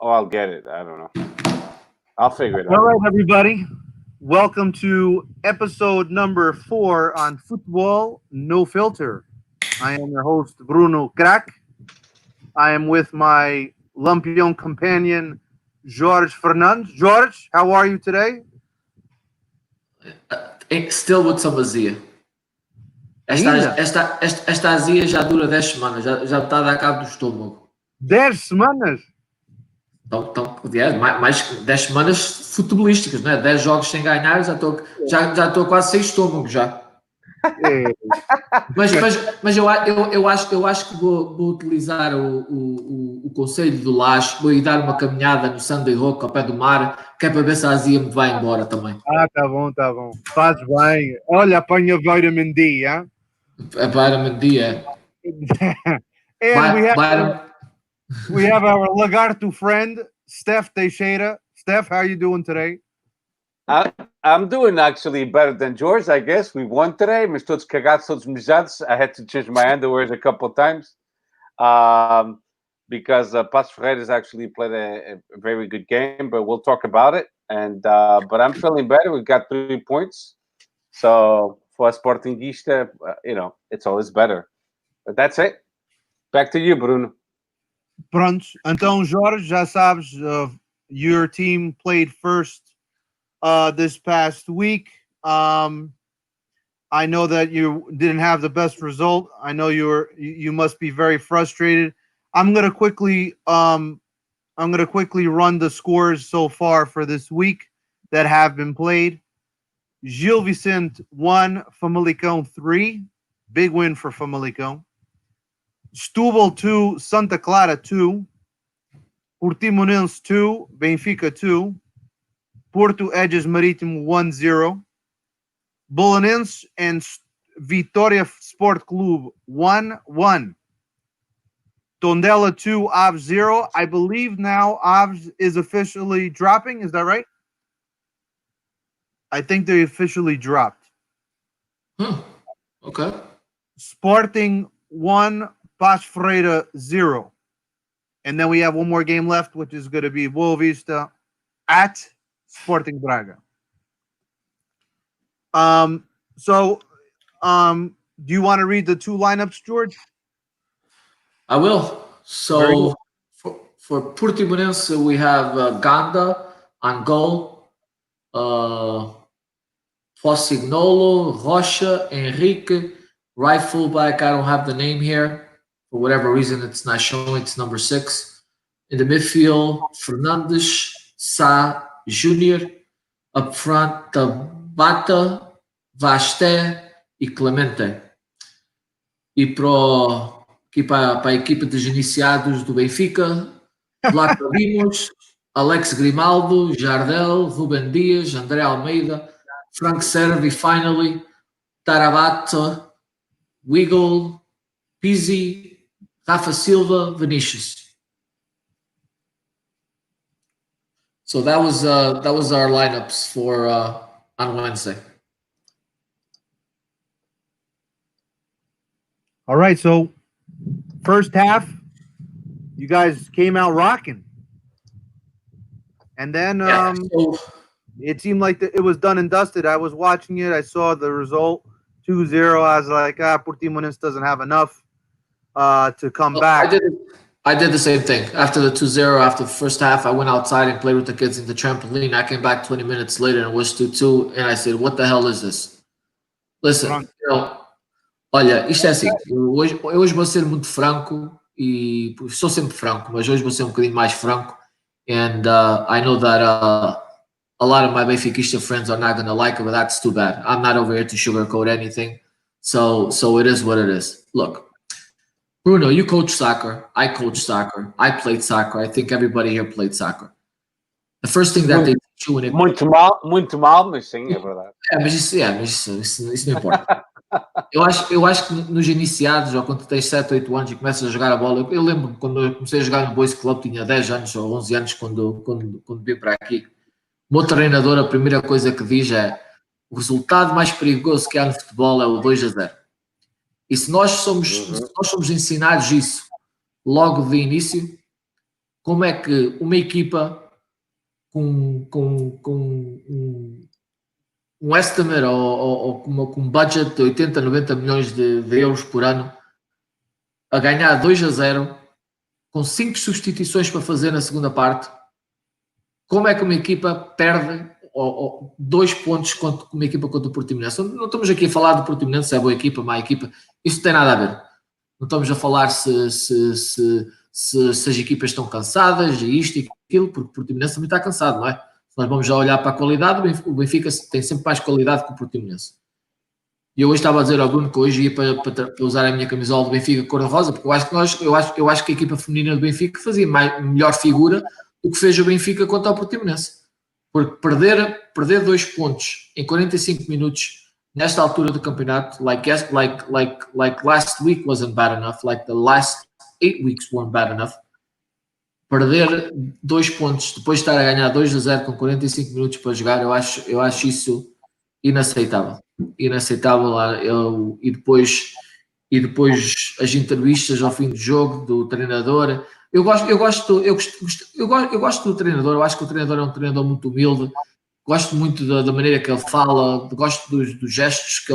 I'll get it. I don't know. I'll figure it All out. right, everybody. Welcome to episode number 4 on Futebol No Filter. I am your host, Bruno Crack. I am with my Lampion companion, Jorge Fernandes. Jorge, how are you today? Still with some azia. Esta azia já dura 10 semanas, já está a dar cabo do estômago. 10 semanas? Então, mais 10 semanas futebolísticas, não é? 10 jogos sem ganhar, já estou quase sem estômago já. É. Mas eu acho que vou utilizar o conselho do Lage, vou ir dar uma caminhada no Sunday Rock ao pé do mar, que é para ver se a azia me vai embora também. Tá bom. Faz bem. Olha, apanha vitamin D, hein? A vitamin D, é. And we have our Lagarto friend, Steph Teixeira. Steph, how are you doing today? I'm doing actually better than George, I guess. We won today. Mas todos cagados, todos mijados. I had to change my underwear a couple of times because Passos Ferreira has actually played a very good game, but we'll talk about it. And but I'm feeling better. We got 3 points. So for a Sportingista, it's always better. But that's it. Back to you, Bruno. Pronto. Então, Jorge, já sabes, your team played first this past week. I know that you didn't have the best result. I know you must be very frustrated. I'm gonna quickly run the scores so far for this week that have been played. Gil Vicente 1, Famalicão 3. Big win for Famalicão. Setúbal 2, Santa Clara 2. Portimonense 2, Benfica 2. Porto Edges Marítimo 1-0. Belenenses and Vitória Sport Clube 1-1. Tondela 2, Aves 0. I believe now Aves is officially dropping. Is that right? I think they officially dropped. Okay. Sporting 1, Passos Ferreira 0. And then we have one more game left, which is going to be Boa Vista at Sporting Braga. Do you want to read the 2 lineups, George? I will. So for Portimonense, we have Ganda on goal, Fossignolo, Rocha, Henrique, right fullback. I don't have the name here. For whatever reason, it's not showing. It's number 6. In the midfield, Fernandes, Sá, Júnior. Up front, Tabata, Vasté e Clemente. E para a equipa dos iniciados do Benfica, Vlaco Dimos, Alex Grimaldo, Jardel, Ruben Dias, André Almeida, Frank Servi, finally, Tarabata, Wiggle, Pizzi, Rafa Silva, Vinicius. So that was our lineups for on Wednesday. All right, so first half, you guys came out rocking. And then it seemed like it was done and dusted. I was watching it. I saw the result, 2-0. I was like, Portimonense doesn't have enough to come back. I did the same thing. After the 2-0, after the first half, I went outside and played with the kids in the trampoline. I came back 20 minutes later and it was 2-2. And I said, what the hell is this? Listen, olha, isto é assim. Eu hoje vou ser muito franco e sou sempre franco, mas hoje vou ser um bocadinho mais franco. And I know that a lot of my Benfiquista friends are not going to like it, but that's too bad. I'm not over here to sugarcoat anything. So it is what it is. Look, Bruno, you coach soccer. I coach soccer. I played soccer. I think everybody here played soccer. The first thing that they teach you when it... Muito mal, mas sim, é verdade. Isso não importa. Eu acho que nos iniciados, ou quando tens 7, 8 anos e começas a jogar a bola, eu lembro quando eu comecei a jogar no Boys Club, tinha 10 anos ou 11 anos quando vim para aqui. O meu treinador, a primeira coisa que diz é: o resultado mais perigoso que há no futebol é o 2-0. E se nós somos ensinados isso logo de início, como é que uma equipa com um estimate ou com um budget de 80, 90 milhões de euros por ano a ganhar 2-0 com 5 substituições para fazer na segunda parte, como é que uma equipa perde 2 pontos contra uma equipa contra o Portimonense? Não estamos aqui a falar do Portimonense, se é boa equipa, má equipa, isso não tem nada a ver. Não estamos a falar se as equipas estão cansadas, isto e aquilo, porque o Portimonense também está cansado, não é? Se nós vamos já olhar para a qualidade, o Benfica tem sempre mais qualidade que o Portimonense. E eu hoje estava a dizer ao Bruno que hoje ia para usar a minha camisola do Benfica cor-de-rosa, porque eu acho que a equipa feminina do Benfica fazia melhor figura do que fez o Benfica contra o Portimonense. Porque perder 2 pontos em 45 minutos nesta altura do campeonato, like last week wasn't bad enough, like the last 8 weeks weren't bad enough. Perder 2 pontos depois de estar a ganhar 2-0 com 45 minutos para jogar, eu acho isso inaceitável. E depois as entrevistas ao fim do jogo do treinador. Eu gosto do treinador. Eu acho que o treinador é um treinador muito humilde. Gosto muito da maneira que ele fala. Gosto dos gestos que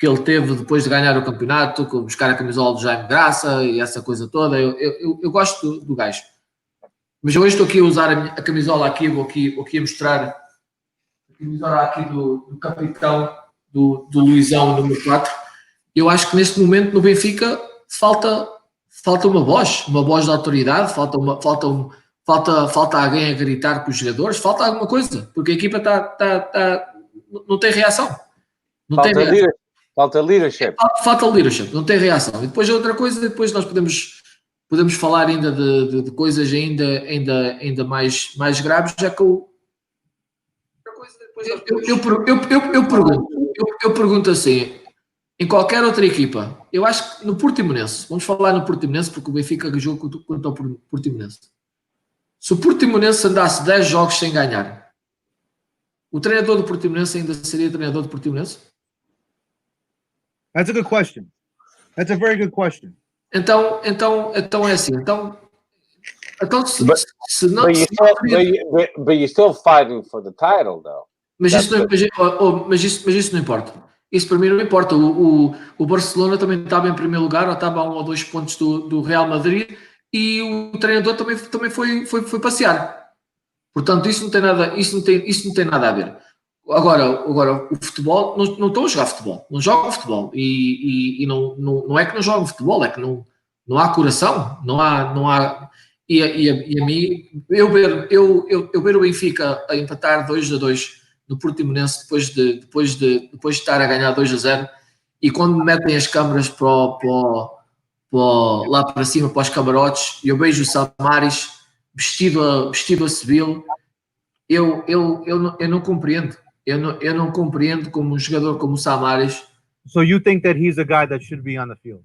ele teve depois de ganhar o campeonato, buscar a camisola do Jaime Graça e essa coisa toda. Eu gosto do gajo. Mas eu hoje estou aqui a usar a camisola aqui. Vou aqui a mostrar aqui do capitão do Luizão, número 4. Eu acho que neste momento no Benfica falta uma voz de autoridade, falta alguém a gritar com os jogadores, falta alguma coisa, porque a equipa não tem reação. Falta leadership. Falta leadership, não tem reação. E depois outra coisa, depois nós podemos falar ainda de coisas ainda mais graves, já que eu pergunto assim, em qualquer outra equipa, eu acho que no Portimonense, vamos falar no Portimonense porque o Benfica jogou contra o Portimonense. Se o Portimonense andasse 10 jogos sem ganhar, o treinador do Portimonense ainda seria treinador do Portimonense? That's a good question. That's a very good question. Então é assim, se não... But you're still fighting for the title, though. Mas isso não importa. Isso para mim não importa. O Barcelona também estava em primeiro lugar, ou estava a 1 ou 2 pontos do Real Madrid, e o treinador também foi passear. Portanto, isso não tem nada a ver. Agora o futebol, não estão a jogar futebol, não jogam futebol. E não é que não jogam futebol, é que não há coração, não há. E a mim, eu ver o Benfica a empatar 2-2 no Portimonense depois de estar a ganhar 2-0, e quando me metem as câmaras lá para cima, para os camarotes, e eu vejo o Samaris vestido a civil, eu não compreendo. Eu não compreendo como um jogador como o Samaris. So you think that he's a guy that should be on the field?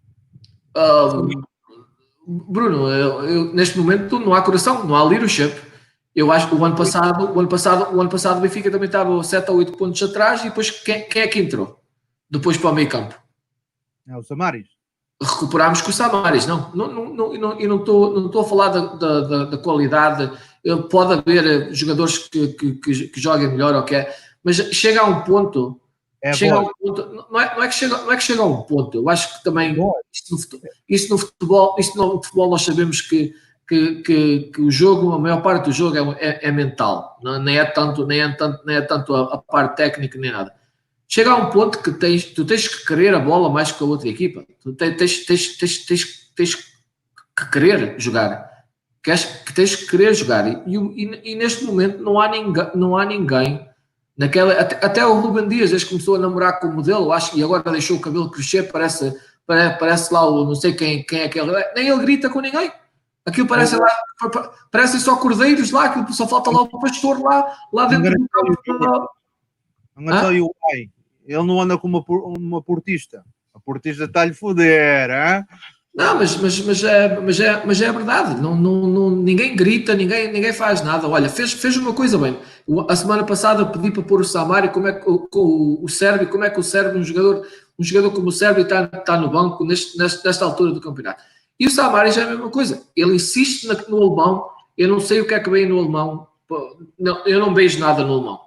Bruno, neste momento não há coração, não há leadership. Eu acho que o ano passado o Benfica também estava 7 ou 8 pontos atrás, e depois quem é que entrou? Depois para o meio campo? É o Samaris. Recuperámos com o Samaris. Não estou a falar da qualidade. Pode haver jogadores que joguem melhor, ok, mas chega a um ponto. Não é que chega a um ponto. Eu acho que também isso no futebol nós sabemos que o jogo, a maior parte do jogo é mental, nem é tanto a parte técnica nem nada. Chega a um ponto que tu tens que querer a bola mais que a outra equipa. Tu tens que querer jogar. Tens que querer jogar. E neste momento não há ninguém naquela. Até o Ruben Dias, desde que começou a namorar com o modelo, acho, e agora deixou o cabelo crescer, parece lá o não sei quem é que ele. Nem ele grita com ninguém. Aquilo parecem só cordeiros lá, aquilo só falta lá o pastor lá dentro do campo. I'm gonna tell you why. Ele não anda com uma portista. A portista está-lhe foder, hein? Não, mas é verdade. Ninguém grita, ninguém faz nada. Olha, fez uma coisa bem. A semana passada eu pedi para pôr o Samari, como é que o Sérvio, um jogador como o Sérvio está no banco nesta altura do campeonato. E o Samaris é a mesma coisa. Ele insiste no alemão. Eu não sei o que é que vem no alemão. Não, eu não beijo nada no alemão.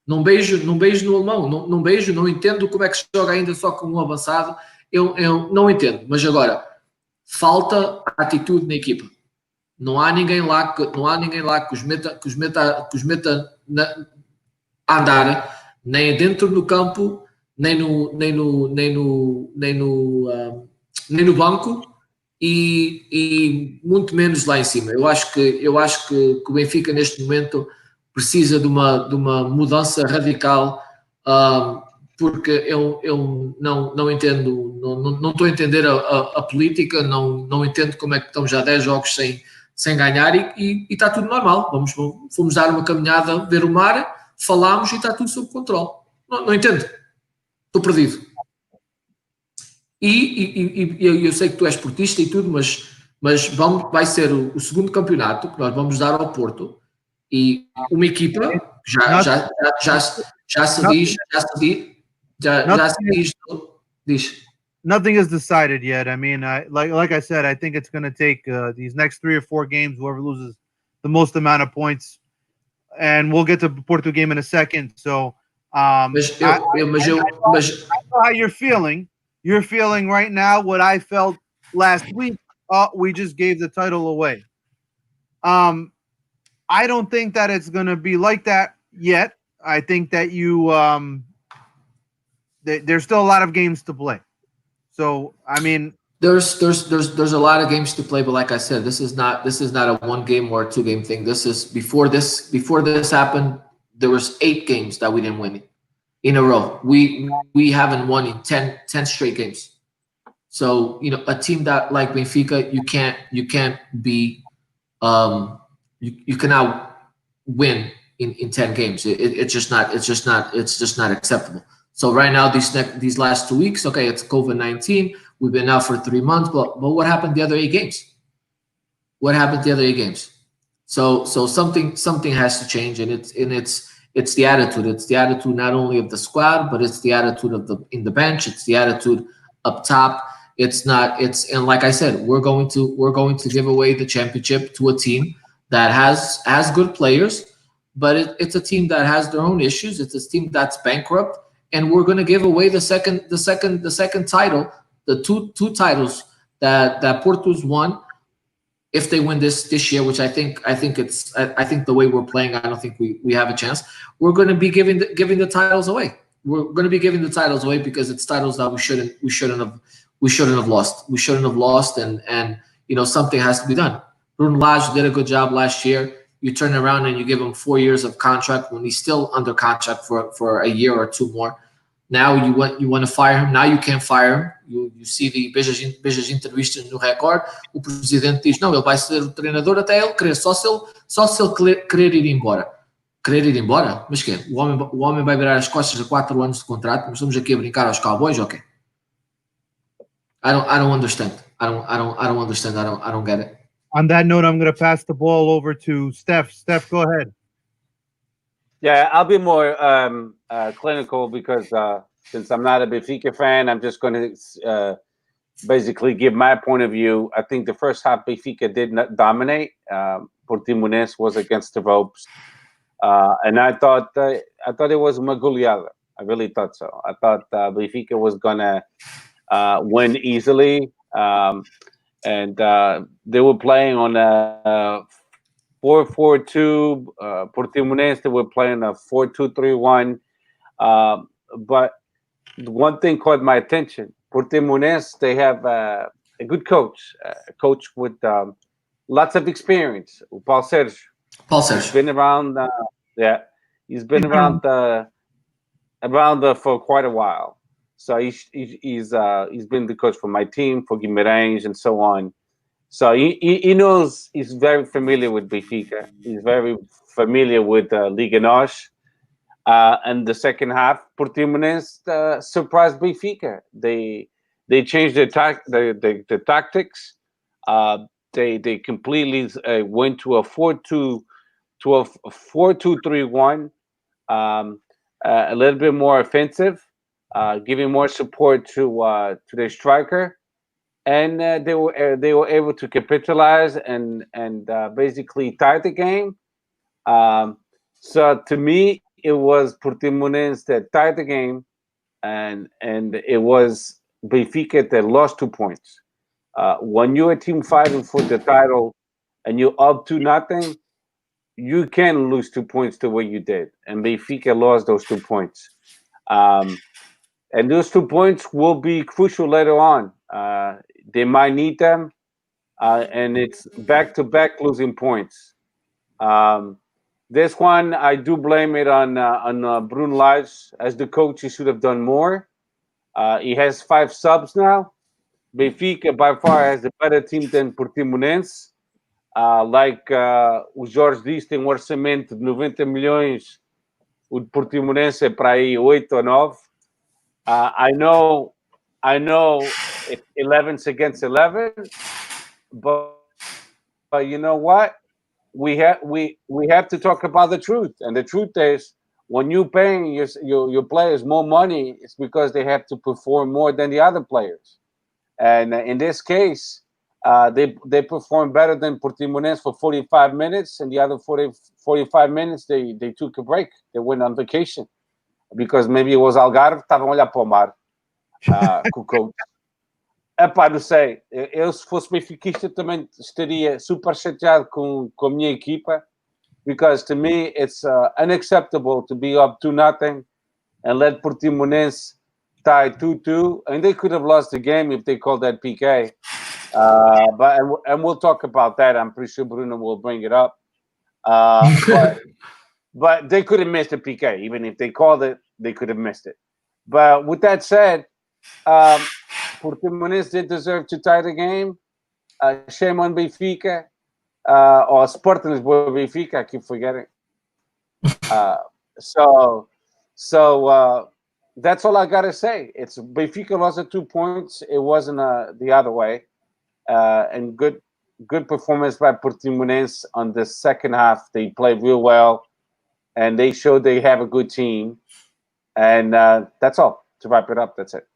Não beijo no alemão. Não beijo, não entendo como é que se joga ainda só com um avançado. Eu não entendo. Mas agora, falta atitude na equipa. Não há ninguém lá que os meta a andar, nem dentro do campo, nem no banco e muito menos lá em cima. Eu acho que o Benfica neste momento precisa de uma mudança radical, porque eu não entendo, não estou a entender a política, não entendo como é que estamos já 10 jogos sem ganhar e está tudo normal. Fomos dar uma caminhada, ver o mar, falámos e está tudo sob controle. Não entendo. Estou perdido. E eu sei que tu és portista e tudo, mas vai ser o segundo campeonato que nós vamos dar ao Porto e uma equipa já se diz. Nothing is decided yet. I mean, like I said, I think it's going to take these next 3 or 4 games, whoever loses the most amount of points, and we'll get to the Porto game in a second. So, I know how you're feeling. You're feeling right now what I felt last week. We just gave the title away. I don't think that it's going to be like that yet. I think that there's still a lot of games to play. So, I mean, there's a lot of games to play, but like I said, this is not a 1 game or a 2 game thing. This is before this happened, there was 8 games that we didn't win in a row. We haven't won in 10 straight games. So, a team that like Benfica, you can't be you cannot win in 10 games. It's just not acceptable. So right now, these last 2 weeks, okay, it's COVID-19. We've been out for 3 months, but what happened the other 8 games? What happened the other 8 games? So something has to change, and it's the attitude. It's the attitude not only of the squad, but it's the attitude in the bench. It's the attitude up top. And like I said, we're going to give away the championship to a team that has good players, but it's a team that has their own issues. It's a team that's bankrupt. And we're going to give away the second title, the two titles that Porto's won. If they win this year, which I think the way we're playing, I don't think we have a chance. We're going to be giving the titles away. We're going to be giving the titles away because it's titles that we shouldn't have lost. We shouldn't have lost, and something has to be done. Bruno Lage did a good job last year. You turn around and you give him 4 years of contract when he's still under contract for a year or 2 more. Now you want to fire him. Now you can't fire him. You see the beijas entrevistas no Record. O presidente diz não, ele vai ser o treinador até ele querer. Só se ele querer ir embora. Querer ir embora? Mas que o homem vai virar as costas a 4 anos de contrato. Nós estamos aqui a brincar aos Cowboys, ok? I don't understand. I don't understand. I don't get it. On that note, I'm going to pass the ball over to Steph. Steph, go ahead. Yeah, I'll be more clinical because since I'm not a Benfica fan, I'm just going to basically give my point of view. I think the first half Benfica did not dominate. Portimonense was against the ropes, and I thought it was uma goleada. I really thought so. I thought Benfica was going to win easily. And they were playing on a 4-4-2. Portimonense, they were playing a 4-2-3-1. But one thing caught my attention. Portimonense, they have a good coach, a coach with lots of experience. Paul Serge. He's been around. He's been around for quite a while. So he's been the coach for my team, for Guimarães, and so on. So he knows, he's very familiar with Benfica. He's very familiar with Liga Nos. And the second half, Portimonense surprised Benfica. They changed their tactics. They completely went to a 4-2-3-1, a little bit more offensive. Giving more support to their striker, and they were able to capitalize and basically tie the game. Um, so to me, it was Portimonense that tied the game, and it was Benfica that lost 2 points. When you're a team fighting for the title and you're up to nothing, you can lose 2 points the way you did, and Benfica lost those 2 points. Um, and those 2 points will be crucial later on. They might need them, and it's back-to-back losing points. Um, this one, I do blame it on Bruno Lage. As the coach, he should have done more. He has 5 subs now. Benfica, by far, has a better team than Portimonense. O Jorge disse, tem um orçamento de 90 milhões. O de Portimonense é para aí 8 ou 9. I know it's 11's against 11, but you know what? We have to talk about the truth, and the truth is, when you paying your players more money, it's because they have to perform more than the other players. And in this case, they performed better than Portimonense for 45 minutes, and the other 45 minutes they took a break. They went on vacation because maybe it was Algarve, estavam a olhar para o mar com o coach. Epá, não sei. Eu, se fosse benfiquista, também estaria super chateado com a minha equipa, because to me, it's unacceptable to be up 2-0 and let Portimonense tie 2-2. And they could have lost the game if they called that PK. And we'll talk about that. I'm pretty sure Bruno will bring it up. But they could have missed a PK. Even if they called it, they could have missed it. But with that said, Portimonense did deserve to tie the game. Shame on Benfica. Or Sporting Lisboa Benfica, I keep forgetting. So that's all I gotta say. It's Benfica lost at 2 points. It wasn't the other way. And good performance by Portimonense on the second half. They played real well, and they showed they have a good team. And that's all. To wrap it up, that's it.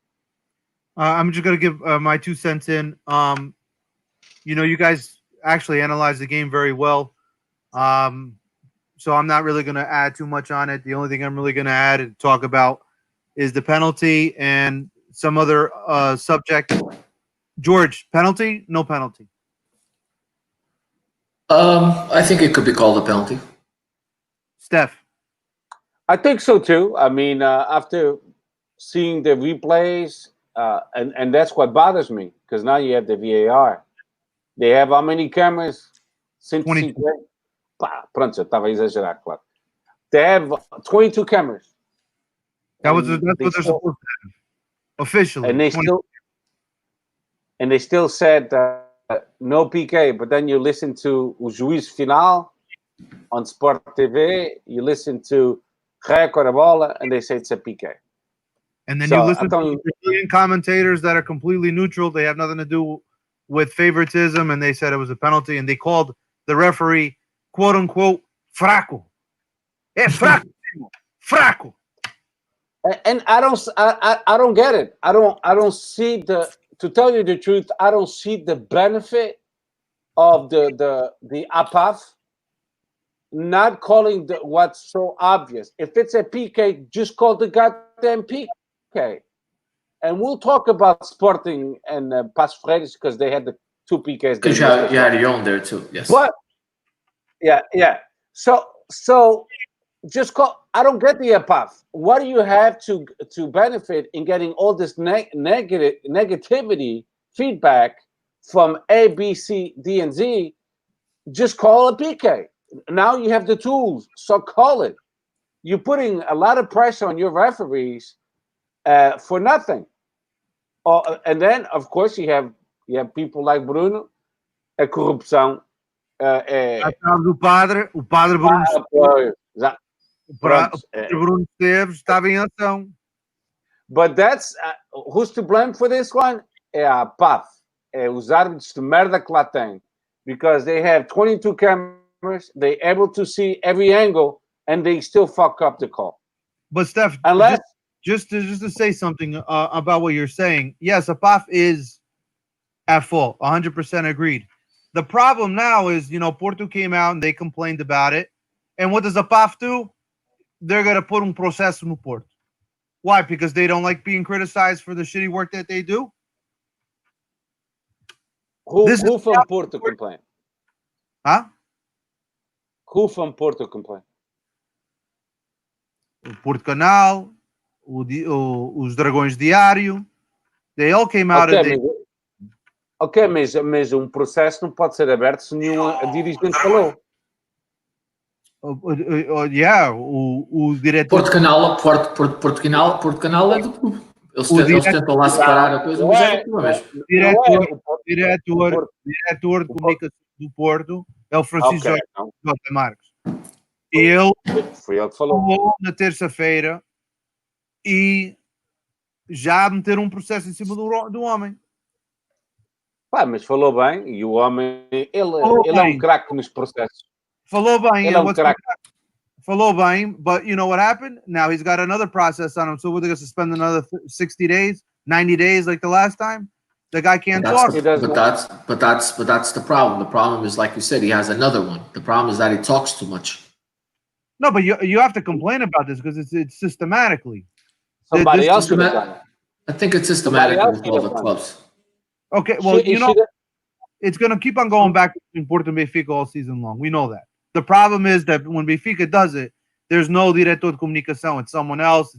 I'm just gonna give my 2 cents in. You guys actually analyzed the game very well. So I'm not really gonna add too much on it. The only thing I'm really gonna add and talk about is the penalty and some other subject. George, penalty? No penalty? I think it could be called a penalty. Steph? I think so too. I mean, after seeing the replays, and that's what bothers me, because now you have the VAR. They have how many cameras? 150. Pronto, eu estava a exagerar, claro. They have 22 cameras. That's what they're supposed to have. Officially. And they still said no PK, but then you listen to o Juiz Final on Sport TV, you listen to Record a Bola, and they say it's a PK. And then you listen to Brazilian commentators that are completely neutral. They have nothing to do with favoritism, and they said it was a penalty, and they called the referee, quote unquote, fraco. Fraco. Fraco. And I don't get it. I don't see to tell you the truth, I don't see the benefit of the APAF not calling what's so obvious. If it's a PK, just call the goddamn PK. And we'll talk about Sporting and Paços Ferreira because they had the 2 PKs. Because you had your own there too, yes. But yeah. So just call. I don't get the APAF. What do you have to benefit in getting all this negativity feedback from A, B, C, D, and Z? Just call a PK. Now you have the tools, so call it. You're putting a lot of pressure on your referees for nothing. And then, of course, you have people like Bruno, a corrupção. O padre Bruno. Bruno Esteves estava em ação. But that's who's to blame for this one? É a PAF. É os árbitros de merda que lá tem. Because they have 22 cameras, they're able to see every angle, and they still fuck up the call. But Steph, just to say something about what you're saying, yes, a PAF is At full, 100% agreed. The problem now is, Porto came out and they complained about it. And what does a PAF do? They're going to put un processo no Porto. Why? Because they don't like being criticized for the shitty work that they do? Who from Porto complain? Huh? Who from Porto complain? O Porto Canal, os Dragões Diário. They all came out mas um processo não pode ser aberto se nenhum dirigente falou. Yeah, o diretor... Porto Canal é do clube. Eles tentam lá separar a coisa, mas é do clube mesmo. Diretor de comunicação do Porto é o Francisco J. Marques. E ele falou na terça-feira e já meteram um processo em cima do homem. Pá, mas falou bem e o homem, ele é um craque nos processos. Falou bem. Ele é um craque. Falou bem, but you know what happened? Now he's got another process on him, so we're going to suspend another 60 days, 90 days like the last time. The guy can't talk. But that's the problem. The problem is, like you said, he has another one. The problem is that he talks too much. No, but you have to complain about this because it's systematically. Somebody else should have done it. I think it's systematic with all the clubs. Okay, well, it's going to keep on going back between Porto and Benfica all season long. We know that. The problem is that when Benfica does it, there's no diretor de comunicação. It's someone else.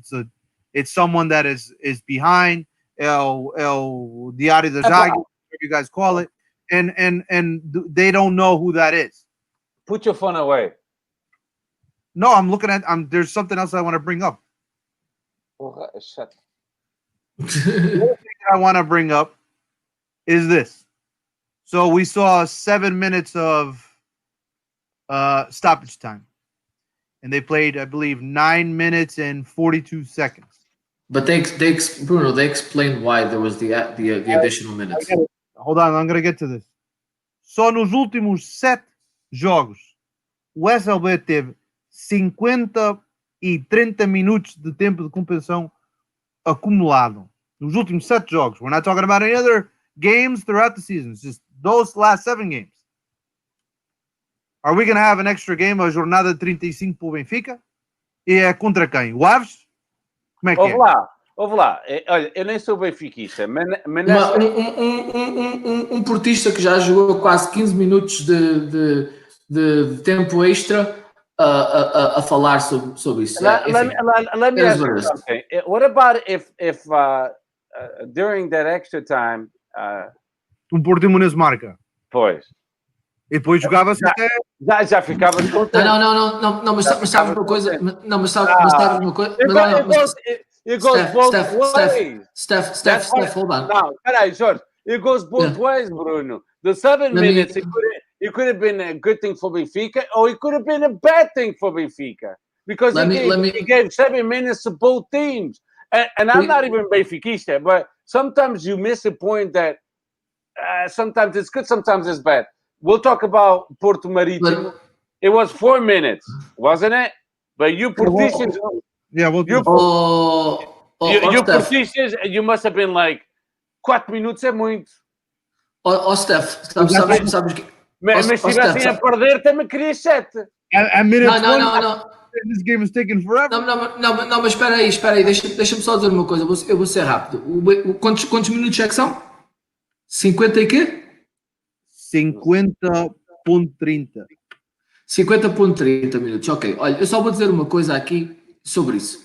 It's someone that is behind El Diário da Zaga, whatever you guys call it, and they don't know who that is. Put your phone away. No, I'm looking at. There's something else I want to bring up. Oh, shut. The other thing that I want to bring up is this. So we saw 7 minutes of stoppage time, and they played, I believe, 9 minutes and 42 seconds. But they explained why there was the additional minutes. Hold on, I'm gonna get to this. Só nos últimos 7 jogos, o SLB teve 50 e 30 minutos de tempo de compensação acumulado. Nos últimos 7 jogos. We're not talking about any other games throughout the season. It's just those last 7 games. Are we going to have an extra game, a jornada 35 para o Benfica? E é contra quem? O Aves? Como é que é? Ouve lá. Olha, eu nem sou benfiquista, mas um portista que já jogou quase 15 minutos de tempo extra a falar sobre isso. Let me ask you something. What about if during that extra time... Portimonense marca. Pois. E depois jogava-se até... Já ficava contente. Não, mas sabes uma coisa? Não, mas sabes uma coisa? It goes both ways. Steph, hold on. Não, peraí, Jorge. It goes both ways, Bruno. The 7 minutes, it could have been a good thing for Benfica, or it could have been a bad thing for Benfica. Because he gave 7 minutes to both teams. And I'm not even Benfiquista, but sometimes you miss a point that sometimes it's good, sometimes it's bad. We'll talk about Porto Marítimo. It was 4 minutes, wasn't it? But you Portisians... Yeah, you Portisians, you must have been like, 4 minutos é muito. Steph, sabes que... Mas se estivessem a perder, também queria 7. Não. This game is taking forever. Não, mas espera aí, deixa-me só dizer uma coisa, eu vou ser rápido. Quantos minutos é que são? 50 e quê? 50.30. 50.30 minutos, ok. Olha, eu só vou dizer uma coisa aqui sobre isso.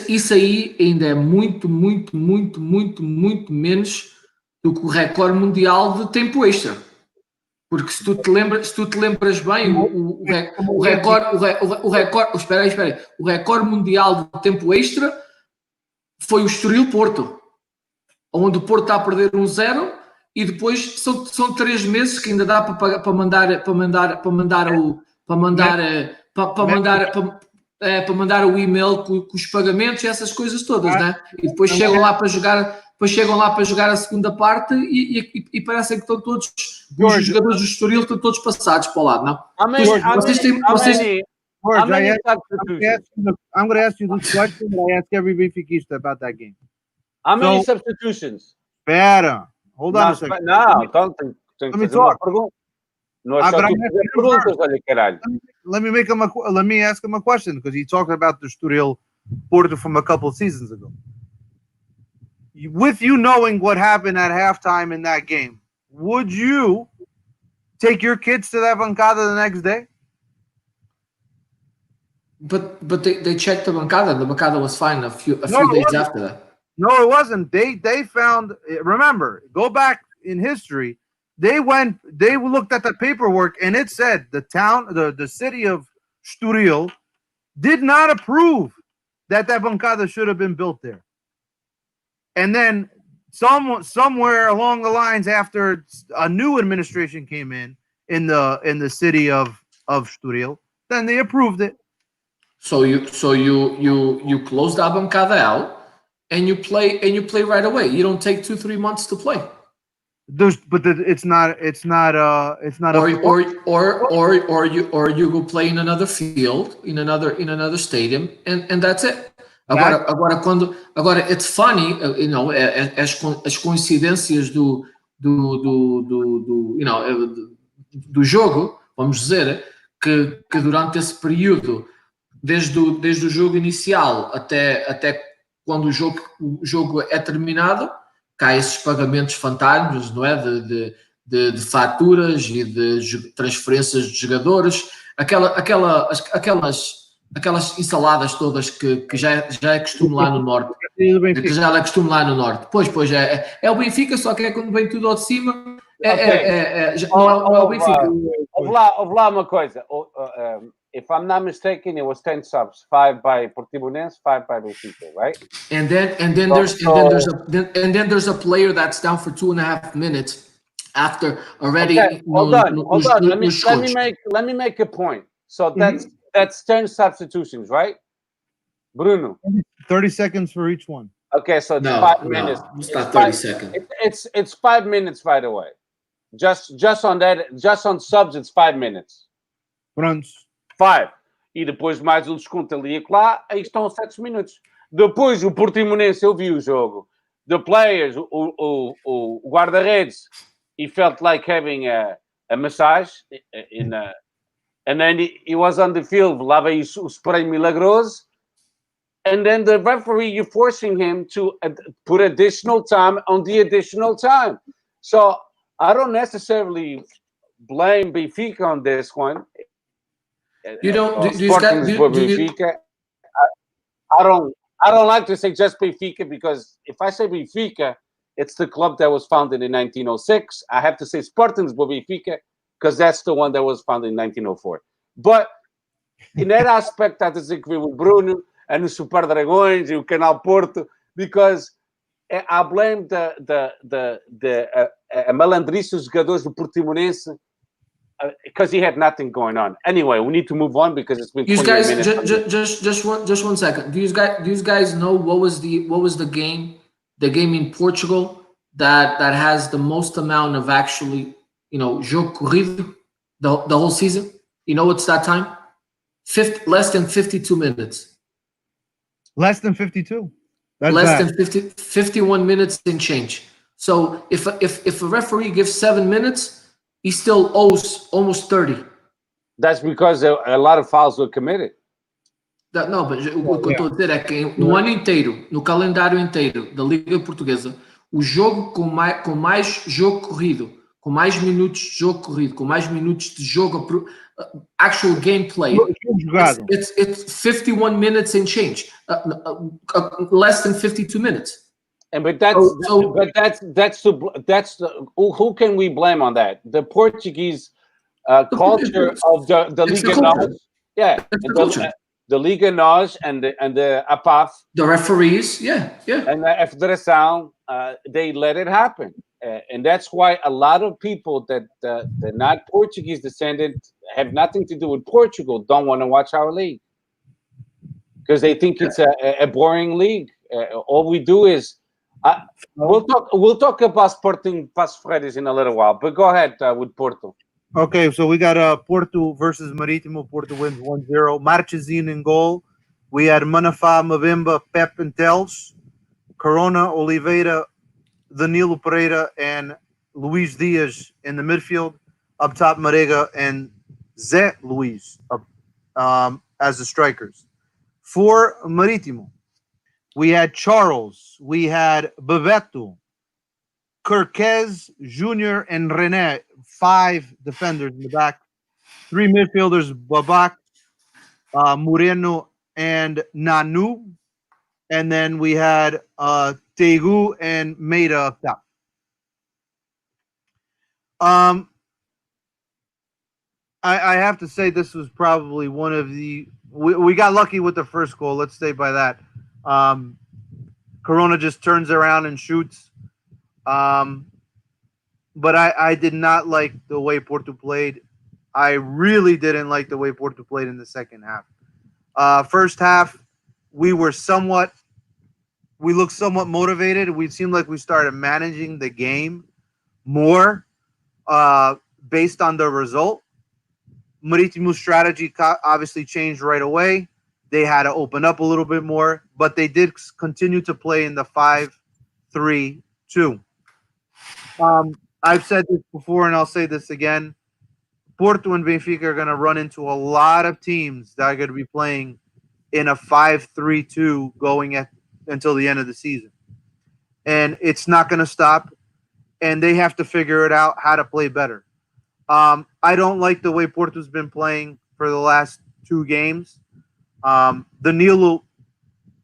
Isso aí ainda é muito menos do que o recorde mundial de tempo extra. Porque se tu te lembras bem, o recorde, espera aí, o recorde mundial de tempo extra foi o Estoril Porto, onde o Porto está a perder 1-0 e depois são 3 meses que ainda dá para mandar o e-mail com os pagamentos e essas coisas todas, né? E depois chegam lá para jogar a segunda parte e parecem que estão todos os jogadores do Estoril estão todos passados para o lado, não? I'm going to ask you this question that I ask every Benfiquista about that game. How many substitutions? Espera. Hold on a second. Não, então tem que Let me fazer uma talk. pergunta. Não é só but tu I'm fazer asking him perguntas, first. olha, caralho. Let me ask him a question because he talked about the Estoril Porto from a couple of seasons ago. With you knowing what happened at halftime in that game, would you take your kids to that bancada the next day? But they checked the bancada. The bancada was fine a few days after that. No, it wasn't. They found. Remember, go back in history. They looked at the paperwork, and it said the city of Estoril did not approve that bancada should have been built there. And then somewhere along the lines, after a new administration came in the city of Estoril, then they approved it. So you close that bancada out, and you play right away. You don't take 2-3 months to play. It's not. Or you go play in another field, in another stadium, and that's it. Agora, it's funny, as coincidências do jogo, vamos dizer, que durante esse período, desde o jogo inicial até quando o jogo é terminado, cá esses pagamentos fantasmas, não é? De faturas e de transferências de jogadores, aquelas ensaladas todas que já é costume lá no norte. Que já é costume lá no norte. Pois é o Benfica, só que é quando vem tudo ao de cima. Não é o Benfica. Houve lá uma coisa. If I'm not mistaken, it was 10 subs, 5 by Portimonense, 5 by Benfica, right? And then there's a player that's down for 2.5 minutes after already. Okay, hold on. Let me make a point. So that's 10 substitutions, right, Bruno? 30 seconds for each one. Okay, so it's 5 minutes. It's not 30 seconds. It's 5 minutes, by the way. Just on subs, it's 5 minutes. Prontos. 5. E depois mais um desconto ali e lá, aí estão 7 minutos. Depois o Portimonense, eu vi o jogo. The players, o guarda-redes, he felt like having a massage and then he was on the field, lá veio o spray milagroso, and then the referee, you're forcing him to put additional time on the additional time. So I don't necessarily blame Benfica on this one. You don't. I don't like to say just Benfica because if I say Benfica, it's the club that was founded in 1906. I have to say Sporting Benfica because that's the one that was founded in 1904. But in that aspect, I disagree with Bruno and the Super Dragões and Canal Porto because I blame the malandrice dos jogadores do Portimonense. Because he had nothing going on. Anyway, we need to move on because it's been 20 minutes. Just 1 second. Do you guys know what was the game in Portugal that has the most amount of actually jogo corrido the whole season? You know what's that time? Less than 52 minutes. Less than 52. That's less bad. than 51 minutes and change. So if a referee gives 7 minutes, he still owes almost 30. That's because a lot of fouls were committed. But o que eu estou a dizer é que no ano inteiro, no calendário inteiro da Liga Portuguesa, o jogo com mais jogo corrido, com mais minutos de jogo corrido, com mais minutos de jogo, actual gameplay, it's 51 minutes and change, less than 52 minutes. But that's who can we blame on that? The Portuguese culture of the Liga Nos, the Liga Nos and the APAF, the referees, and the Federação, they let it happen, and that's why a lot of people that they're not Portuguese descendant, have nothing to do with Portugal, don't want to watch our league because they think it's a boring league. All we do is. We'll talk about Sporting Paços Ferreira in a little while, but go ahead with Porto. Okay, so we got Porto versus Marítimo. Porto wins 1-0. Marchesin in goal. We had Manafá, Mavemba, Pep, and Tels. Corona, Oliveira, Danilo Pereira and Luis Diaz in the midfield. Up top, Marega and Zé Luis up, as the strikers. For Marítimo, we had Charles, we had Bebeto, Kirquez Jr., and René, 5 defenders in the back. 3 midfielders, Babak, Moreno, and Nanu. And then we had Tegu and Maida up top. I have to say this was probably one of the we got lucky with the first goal. Let's stay by that. Corona just turns around and shoots. But I did not like the way Porto played. I really didn't like the way Porto played in the second half. First half, we looked somewhat motivated. We seemed like we started managing the game more based on the result. Maritimo's strategy obviously changed right away. They had to open up a little bit more, but they did continue to play in the 5-3-2. I've said this before, and I'll say this again. Porto and Benfica are going to run into a lot of teams that are going to be playing in a 5-3-2 going until the end of the season. And it's not going to stop, and they have to figure it out how to play better. I don't like the way Porto's been playing for the last 2 games. Danilo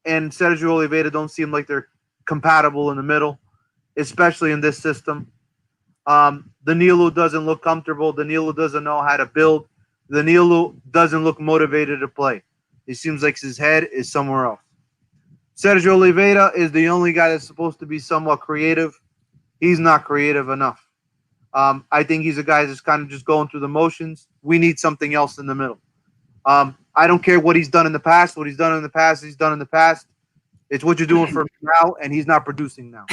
and Sergio Oliveira don't seem like they're compatible in the middle, especially in this system. Danilo doesn't look comfortable. Danilo doesn't know how to build. Danilo doesn't look motivated to play. It seems like his head is somewhere else. Sergio Oliveira is the only guy that's supposed to be somewhat creative. He's not creative enough. I think he's a guy that's kind of just going through the motions. We need something else in the middle. I don't care what he's done in the past. What he's done in the past, he's done in the past. It's what you're doing for him now, and he's not producing now.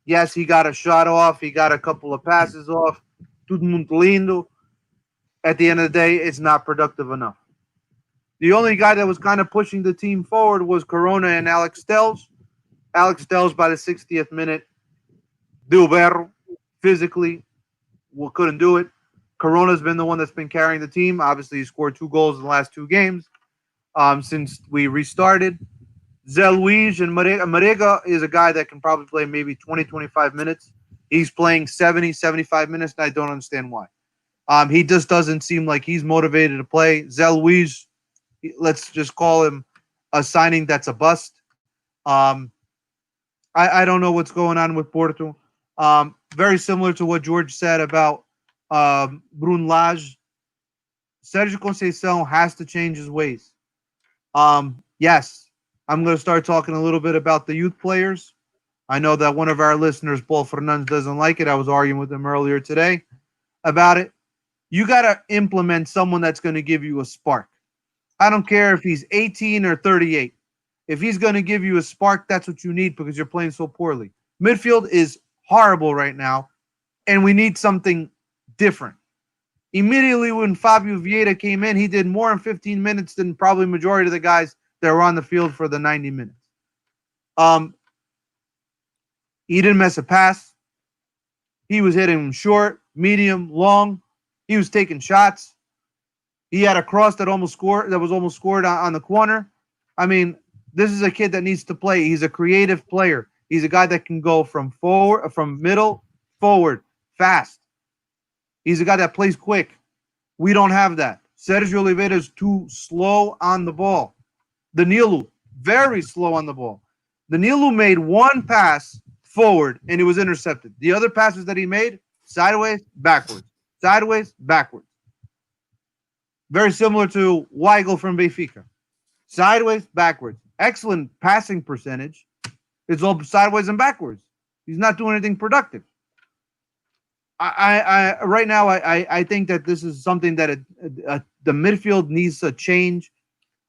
Yes, he got a shot off. He got a couple of passes off. Tudo muito lindo. At the end of the day, it's not productive enough. The only guy that was kind of pushing the team forward was Corona and Alex Telles. Alex Telles, by the 60th minute, Del Berro, physically, couldn't do it. Corona's been the one that's been carrying the team. Obviously, he scored 2 goals in the last 2 games since we restarted. Zé Luis and Marega is a guy that can probably play maybe 20, 25 minutes. He's playing 70, 75 minutes, and I don't understand why. He just doesn't seem like he's motivated to play. Zé Luis, let's just call him a signing that's a bust. I don't know what's going on with Porto. Very similar to what George said about Bruno Lage. Sergio Conceição has to change his ways. Yes, I'm going to start talking a little bit about the youth players. I know that one of our listeners, Paul Fernandez, doesn't like it. I was arguing with him earlier today about it. You got to implement someone that's going to give you a spark. I don't care if he's 18 or 38. If he's going to give you a spark, that's what you need because you're playing so poorly. Midfield is horrible right now, and we need something different. Immediately when Fabio Vieira came in, he did more in 15 minutes than probably majority of the guys that were on the field for the 90 minutes. He didn't miss a pass. He was hitting them short, medium, long. He was taking shots. He had a cross that was almost scored on the corner. I mean, this is a kid that needs to play. He's a creative player. He's a guy that can go from middle, forward, fast. He's a guy that plays quick. We don't have that. Sergio Oliveira is too slow on the ball. Danilo, very slow on the ball. Danilo made 1 pass forward, and it was intercepted. The other passes that he made, sideways, backwards. Sideways, backwards. Very similar to Weigl from Benfica. Sideways, backwards. Excellent passing percentage. It's all sideways and backwards. He's not doing anything productive. Right now, I think that this is something that the midfield needs to change.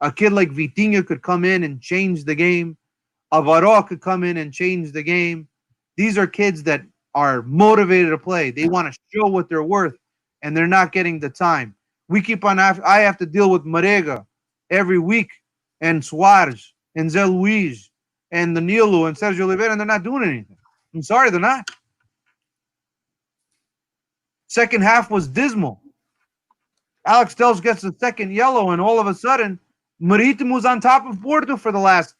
A kid like Vitinha could come in and change the game. Alvaro could come in and change the game. These are kids that are motivated to play. They want to show what they're worth, and they're not getting the time. I have to deal with Marega every week, and Suarez, and Zé Luis, and Danilo, and Sergio Oliveira, and they're not doing anything. I'm sorry, they're not. Second half was dismal. Alex Telles gets the second yellow, and all of a sudden, Marítimo's on top of Porto for the last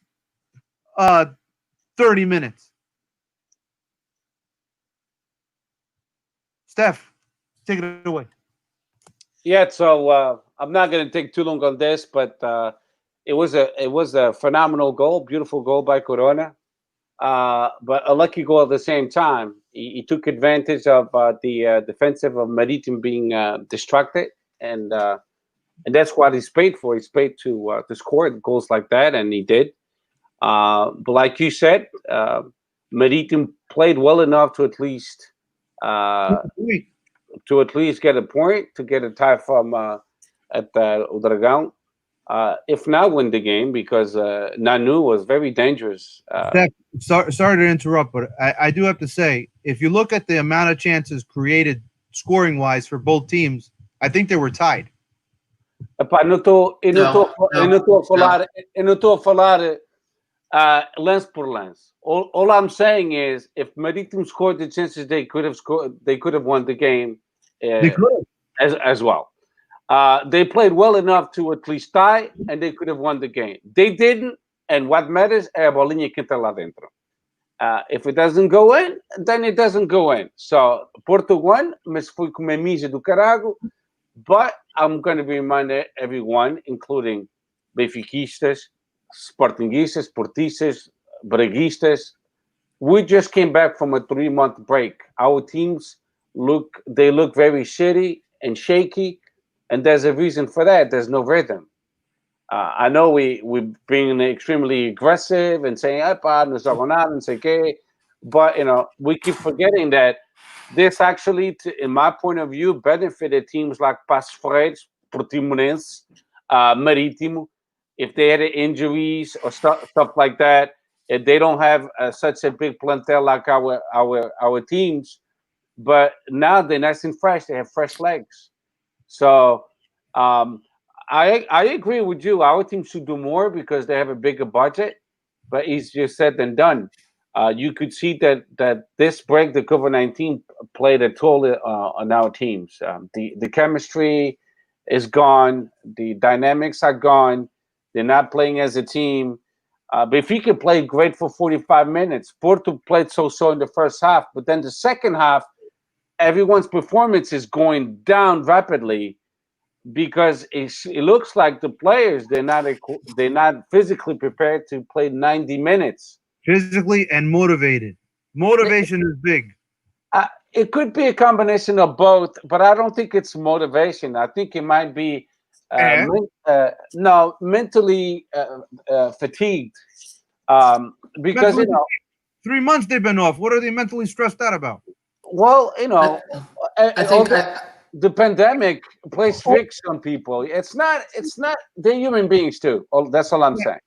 30 minutes. Steph, take it away. Yeah, so I'm not going to take too long on this, but it was a phenomenal goal, beautiful goal by Corona, but a lucky goal at the same time. He took advantage of the defensive of Maritim being distracted, and that's what he's paid for. He's paid to score goals like that, and he did. But like you said, Maritim played well enough to at least get a point, to get a tie from at Udragão. If not win the game, because Nanu was very dangerous. Sorry to interrupt, but I do have to say, if you look at the amount of chances created scoring-wise for both teams, I think they were tied. Epá, não estou a falar lance por lance. All I'm saying is, if Maritim scored the chances they could have won the game as well. They played well enough to at least tie, and they could have won the game. They didn't, and what matters é a bolinha que entra lá dentro. If it doesn't go in, then it doesn't go in. So, Porto won, mas foi com uma mija do carago. But I'm going to remind everyone, including Benfiquistas, Sportingistas, Portistas, Braguistas, we just came back from a 3-month break. Our teams look very shitty and shaky, and there's a reason for that. There's no rhythm. I know we're being extremely aggressive and saying, no jogam nada, não sei quê, but we keep forgetting that this actually, in my point of view, benefited teams like Passos Ferreira, Portimonense, Marítimo. If they had injuries or stuff like that, if they don't have such a big plantel like our teams, but now they're nice and fresh. They have fresh legs. So I agree with you. Our team should do more because they have a bigger budget, but easier said than done. You could see that this break, the COVID-19, played a toll on our teams. The chemistry is gone. The dynamics are gone. They're not playing as a team. Benfica played great for 45 minutes. Porto played so-so in the first half, but then the second half, everyone's performance is going down rapidly because it looks like the players, they're not physically prepared to play 90 minutes. Physically and motivated. Motivation is big. It could be a combination of both, but I don't think it's motivation. I think it might be mentally fatigued. Because 3 months they've been off. What are they mentally stressed out about? Well, I think the pandemic plays tricks on people. It's not. They're human beings too. That's all I'm saying.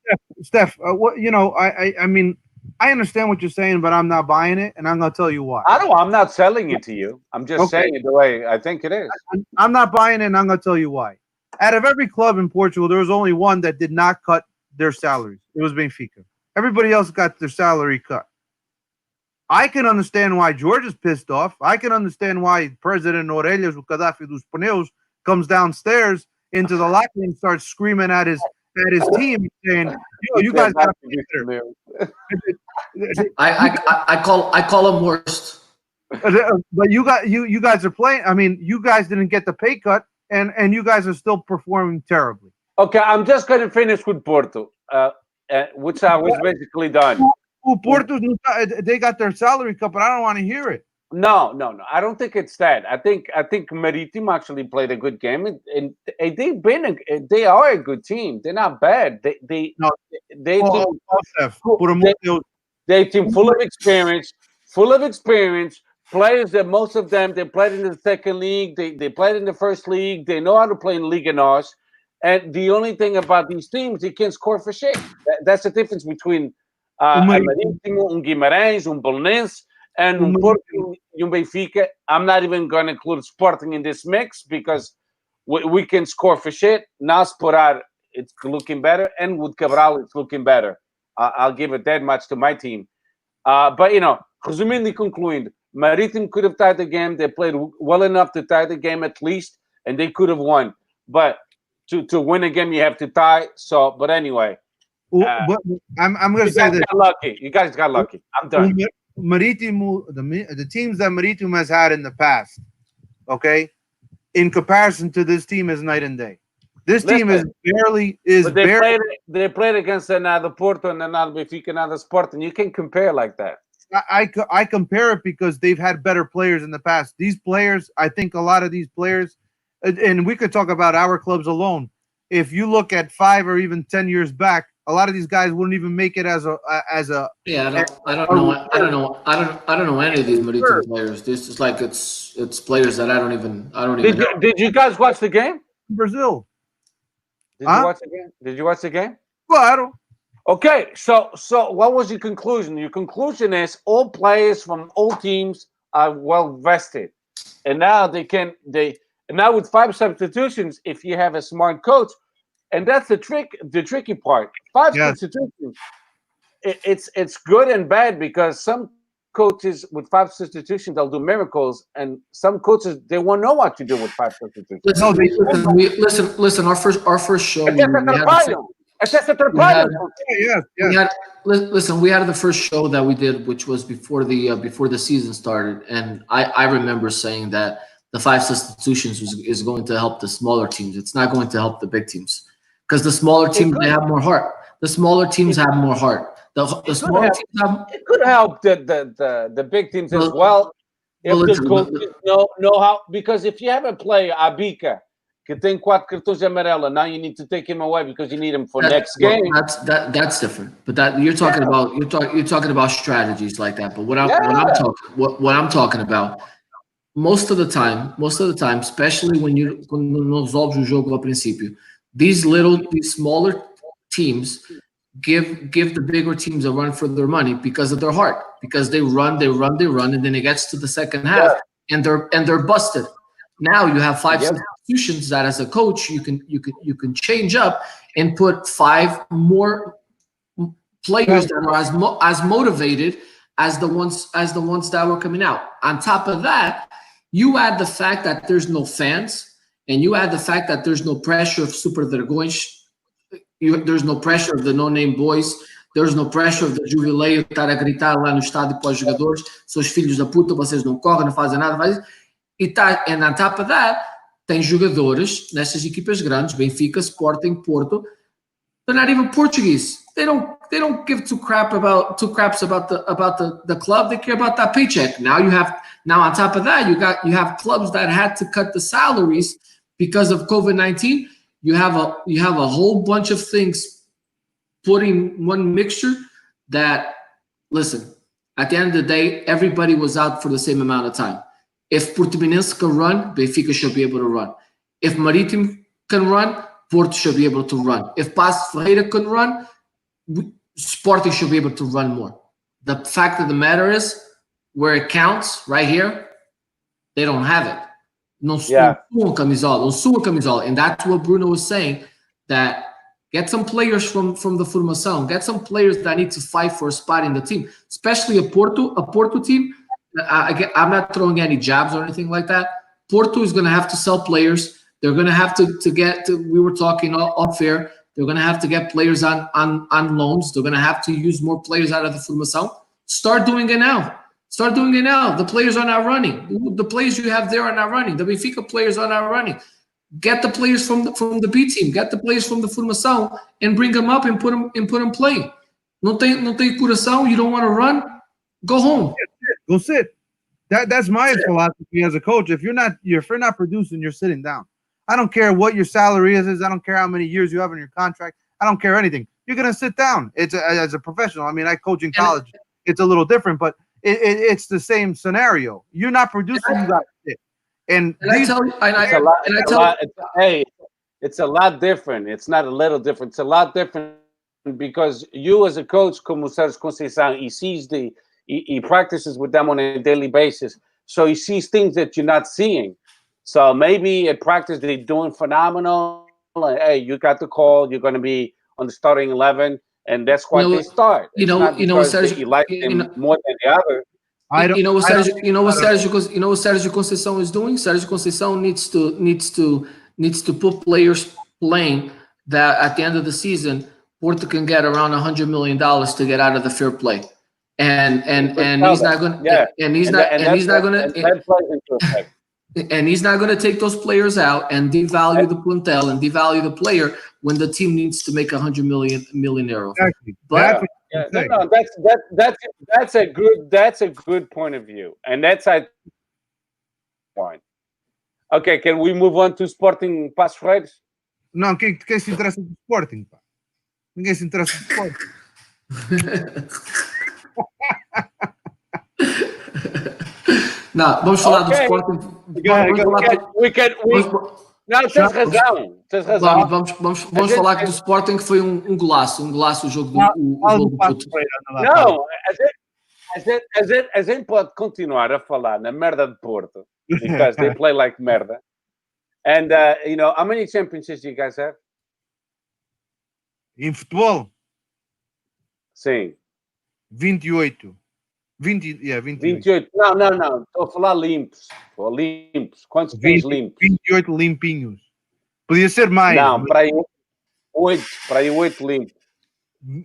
Steph, I mean, I understand what you're saying, but I'm not buying it, and I'm going to tell you why. I'm not selling it to you. I'm just saying it the way I think it is. I'm not buying it, and I'm going to tell you why. Out of every club in Portugal, there was only one that did not cut their salaries. It was Benfica. Everybody else got their salary cut. I can understand why George is pissed off. I can understand why President Orelhas, o Gaddafi dos Pneus, comes downstairs into the locker room and starts screaming at his team, saying, you guys got to be better. I call him worst. But you guys are playing. I mean, you guys didn't get the pay cut, and you guys are still performing terribly. Okay, I'm just going to finish with Porto, which I was basically done. Porto, they got their salary cut, but I don't want to hear it. No. I don't think it's that. I think Maritim actually played a good game, and they are a good team. They're not bad. They team full of experience. Players that most of them they played in the second league. They played in the first league. They know how to play in Liga Nos. And the only thing about these teams, they can't score for shit. That's the difference between Marítimo, Guimarães, Belenenses, and Porto, Benfica. I'm not even going to include Sporting in this mix because we can score for shit. Now Sporar, it's looking better, and with Cabral, it's looking better. I'll give it that much to my team. But resumindo e concluindo, Marítimo could have tied the game. They played well enough to tie the game at least, and they could have won. But to win a game, you have to tie. So, but anyway, But I'm going to say this. Lucky. You guys got lucky. I'm done. Marítimo, the teams that Marítimo has had in the past, okay, in comparison to this team, is night and day. This team is barely They played against another Porto and another Benfica, another Sporting. You can compare like that. I compare it because they've had better players in the past. These players, I think a lot of these players, and we could talk about our clubs alone. If you look at 5 or even 10 years back, a lot of these guys wouldn't even make it as a. Yeah, I don't know any of these Marítimo players. This is like it's players that I don't even know. Did you guys watch the game? Brazil. Did you watch the game? Did you watch the game? Claro. Okay, so what was your conclusion? Your conclusion is all players from all teams are well vested, and now now with 5 substitutions, if you have a smart coach, and that's the tricky part. 5 substitutions, it's good and bad because some coaches with 5 substitutions they'll do miracles, and some coaches they won't know what to do with 5 substitutions. Listen. Our first show. Listen, we had the first show that we did, which was before the season started, and I remember saying that the 5 substitutions is going to help the smaller teams. It's not going to help the big teams because the smaller teams they have more heart. The smaller teams have more heart. The smaller teams have. It could help the big teams as well. If the coaches know how, because if you have a player, Abica, que tem 4 cartões amarelos, now you need to take him away because you need him for next game. That's different. But that you're talking about strategies like that. But what I'm talking about, most of the time, especially when não resolves o jogo ao princípio, these smaller teams give the bigger teams a run for their money because of their heart, because they run, and then it gets to the second half and they're busted. Now you have 5 substitutions that, as a coach, you can change up and put 5 more players that are as motivated as the ones that were coming out. On top of that, you add the fact that there's no fans, and you add the fact that there's no pressure of Super Dragões. There's no pressure of the no-name boys. There's no pressure of the Jubileio estar a gritar lá no estádio para os jogadores: seus filhos da puta, vocês não correm, não fazem nada, and on top of that, tem jogadores nessas equipas grandes, Benfica, Sporting, Porto. They're not even Portuguese. They don't give two craps about the club. They care about that paycheck. Now on top of that, you have clubs that had to cut the salaries because of COVID-19. You have a whole bunch of things put in one mixture that, listen, at the end of the day, everybody was out for the same amount of time. If Portimonense can run, Benfica should be able to run. If Marítimo can run, Porto should be able to run. If Paços Ferreira can run, Sporting should be able to run more. The fact of the matter is, where it counts, right here, they don't have it. Não suam camisola. And that's what Bruno was saying, that get some players from the formação, get some players that need to fight for a spot in the team, especially a Porto team. I'm not throwing any jabs or anything like that. Porto is going to have to sell players. They're going to have to get to, we were talking off air, they're going to have to get players on loans. They're going to have to use more players out of the formação. Start doing it now. The players are not running. The players you have there are not running. The Benfica players are not running. Get the players from the B team. Get the players from the formação and bring them up and put them playing. Não tem coração. You don't want to run? Go home. Go sit. That's my philosophy as a coach. If you're not producing, you're sitting down. I don't care what your salary is. I don't care how many years you have in your contract. I don't care anything. You're gonna sit down. It's as a professional. I mean, I coach in college. It's a little different, but it's the same scenario. You're not producing. You got to sit. It's a lot different. It's not a little different. It's a lot different because you, as a coach, como Sérgio Conceição, he practices with them on a daily basis. So he sees things that you're not seeing. So maybe at practice they're doing phenomenal. Like, hey, you got the call. You're going to be on the starting 11, and that's why they start. Sergio, you like them more than the other. You know what Sergio Conceição is doing? Sergio Conceição needs to put players playing that at the end of the season, Porto can get around $100 million to get out of the fair play. And he's not going to and he's not going to take those players out and devalue the plantel and devalue the player when the team needs to make $100 million. Exactly. But that's a good point of view, and that's fine. Okay, can we move on to Sporting Passos Ferreira? Não, quem se interessa do Sporting, pá? Ninguém se interessa do Sporting. Não, vamos falar do Sporting. Não, tens razão. Vamos falar do Sporting, que foi um golaço o jogo do Porto. Não, a gente pode continuar a falar na merda de Porto, because they play like merda. And, how many championships do you guys have? Em futebol? Sim. 28. 28. Não. Estou a falar limpos. Quantos tens limpos? 28 limpinhos. Podia ser mais. Não, para aí 8 limpos.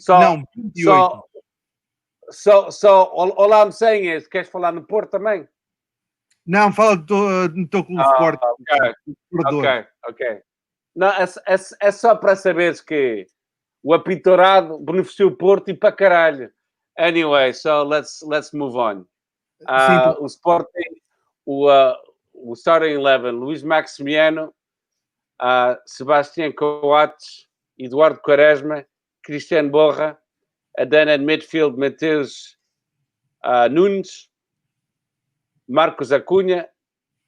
Não, 28. So all I'm saying is, queres falar no Porto também? Não, fala do teu clube Sport. Ok. Não, é só para saberes que o apitorado beneficiou o Porto e para caralho. Anyway, so let's move on. O Sporting, o starting 11, Luís Maximiano, Sebastião Coates, Eduardo Quaresma, Cristiano Borja, then at midfield, Mateus Nunes, Marcos Acunha,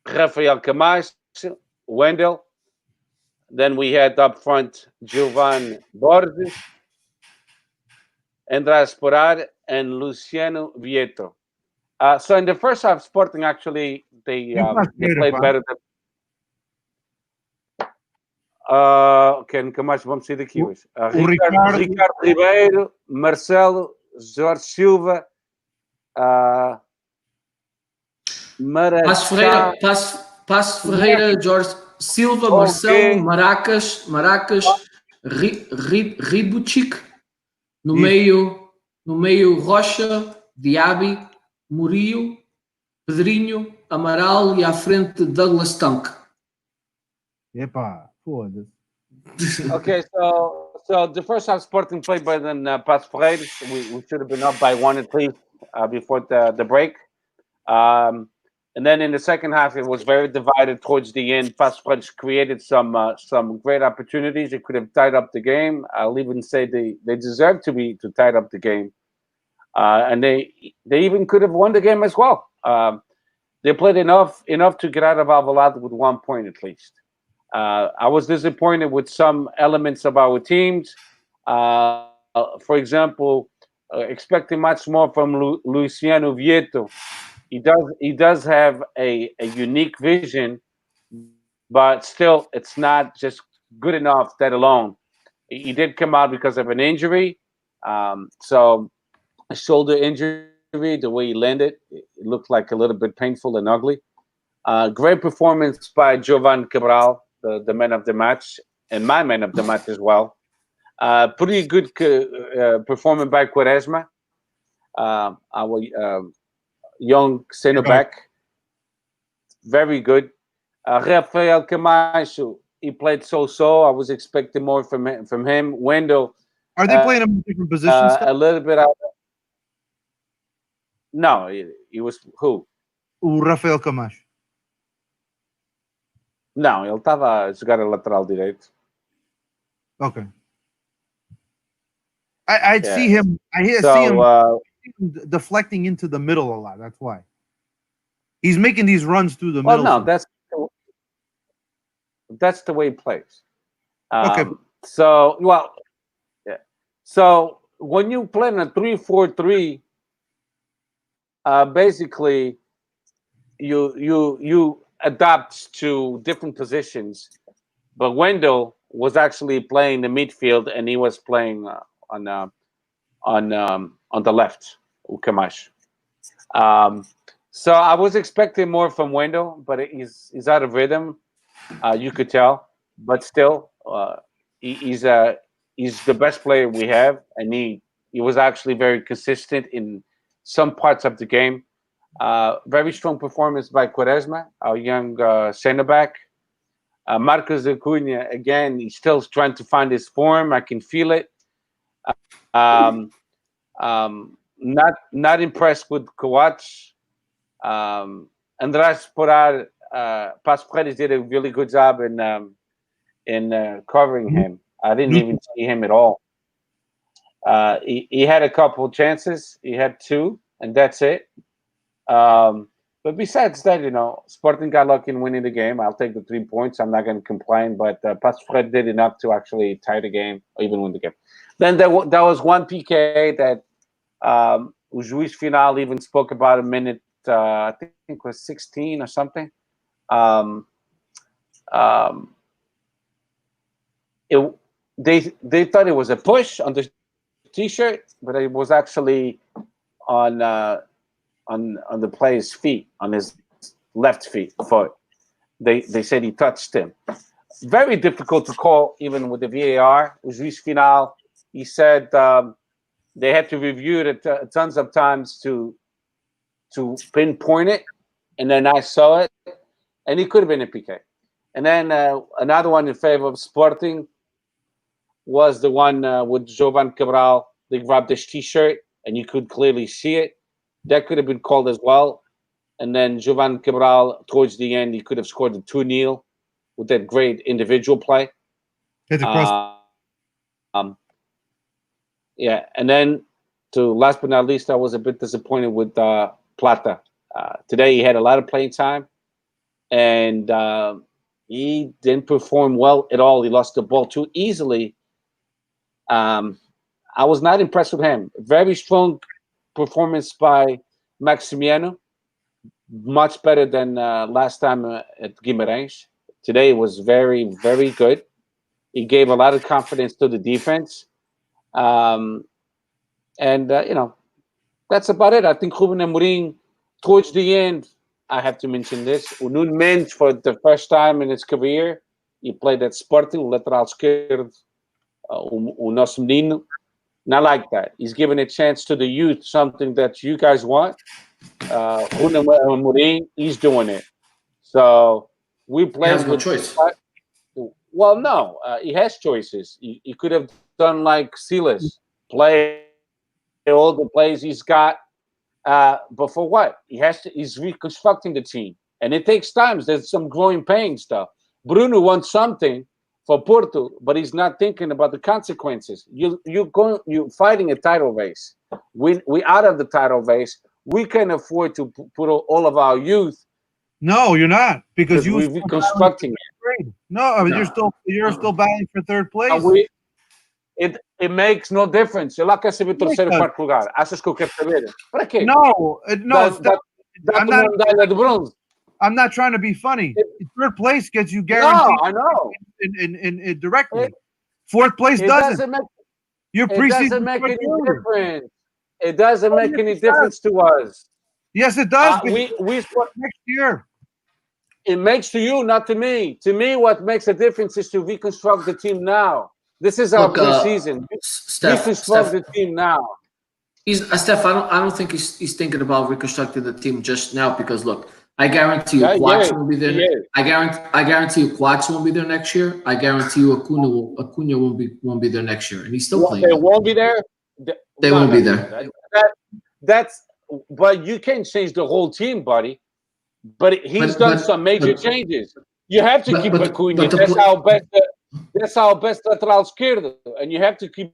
Rafael Camacho, Wendel. Then we had up front Giovanni Borges, Andrés Porar, and Luciano Vieto. So in the first half, Sporting actually they played better. Nunca mais vamos sair daqui hoje. Ricardo Ribeiro, Marcelo, Jorge Silva, Passos Ferreira, Jorge Silva, Marcelo, Maracas, Ribuchik, no meio Rocha, Diaby, Murillo, Pedrinho, Amaral e à frente Douglas Tank. Epa, foda-se. Okay, so the first half Sporting played better than Passos Ferreira. We should have been up by 1 at least before the break. And then in the second half, it was very divided towards the end. Passos Ferreira created some great opportunities. It could have tied up the game. I'll even say they deserved to tie up the game. And they even could have won the game as well. They played enough to get out of Alvalade with 1 point at least. I was disappointed with some elements of our teams. For example, expecting much more from Luciano Vieto. He does have a unique vision, but still, it's not just good enough that alone. He did come out because of an injury. So a shoulder injury, the way he landed, it looked like a little bit painful and ugly. Great performance by Giovanni Cabral, the man of the match, and my man of the match as well. Pretty good performance by Quaresma, our young center back. Very good. Rafael Camacho, he played so. I was expecting more from him. Wendell. Are they playing in different positions? A little bit out. No, he was who? O Rafael Camacho. Não, ele estava a jogar a lateral direito. Okay. I'd see him. See him deflecting into the middle a lot. That's why he's making these runs through the middle. Well, no, that's the way he plays. Okay. So when you play in a 3-4-3, basically you adapt to different positions. But Wendell was actually playing the midfield, and he was playing on the left, Camacho. So I was expecting more from Wendell, but he's out of rhythm. You could tell, but still, he's the best player we have, and he was actually very consistent in some parts of the game. Very strong performance by Quaresma, our young center back. Marcos Acuna, again, he's still trying to find his form. I can feel it. Um, not impressed with Coates. András Porar, Passo Paredes did a really good job in covering him. I didn't even see him at all. He had a couple chances. He had two, and that's it. But besides that, Sporting got lucky in winning the game. I'll take the 3 points. I'm not going to complain. But Passo Paredes did enough to actually tie the game or even win the game. Then there was one PK that o juiz final even spoke about a minute, I think it was 16 or something. They thought it was a push on the T-shirt, but it was actually on the player's feet, on his left foot. They said he touched him. Very difficult to call, even with the VAR. O juiz final, he said they had to review it tons of times to pinpoint it, and then I saw it, and it could have been a PK. And then another one in favor of Sporting was the one with Jovan Cabral. They grabbed his T-shirt, and you could clearly see it. That could have been called as well. And then Jovan Cabral, towards the end, he could have scored the 2-0 with that great individual play. Yeah, and then last but not least, I was a bit disappointed with Plata. Today he had a lot of playing time, and he didn't perform well at all. He lost the ball too easily. I was not impressed with him. Very strong performance by Maximiano. Much better than last time at Guimarães. Today was very, very good. He gave a lot of confidence to the defense. That's about it. I think Ruben Amorim, towards the end, I have to mention this. O Nuno Mendes, for the first time in his career, he played at Sporting, lateral esquerdo, o nosso menino. Not like that. He's giving a chance to the youth, something that you guys want. Ruben Amorim, he's doing it. So we played. He has no choice. Well, no, he has choices. He could have done like Silas, play all the plays he's got. But for what? He's reconstructing the team. And it takes time. There's some growing pains stuff. Bruno wants something for Porto, but he's not thinking about the consequences. You're fighting a title race. We out of the title race. We can afford to put all of our youth. No, you're not, because we're reconstructing it. No, I mean, you're still battling for third place. It makes no difference. Eu lá quero saber terceiro ou quarto lugar. Achas que eu quero saber? Para quê? No. I'm not medalha de bronze. I'm not trying to be funny. Third place gets you guaranteed. No, I know. In directly. Fourth place doesn't. Your preseason doesn't make any difference. It doesn't make any difference to us. Yes, it does. We next year. It makes to you, not to me. To me, what makes a difference is to reconstruct the team now. This is our preseason. Reconstruct the team now. Steph, I don't think he's thinking about reconstructing the team just now, because look, I guarantee you Quax won't be there. I guarantee you Quax won't be there next year. I guarantee you Acuna won't be there next year, and he's still playing. They won't be there. They won't be there. But you can't change the whole team, buddy. But he's done some major changes. You have to keep Acuna. That's our best lateral esquerdo, and you have to keep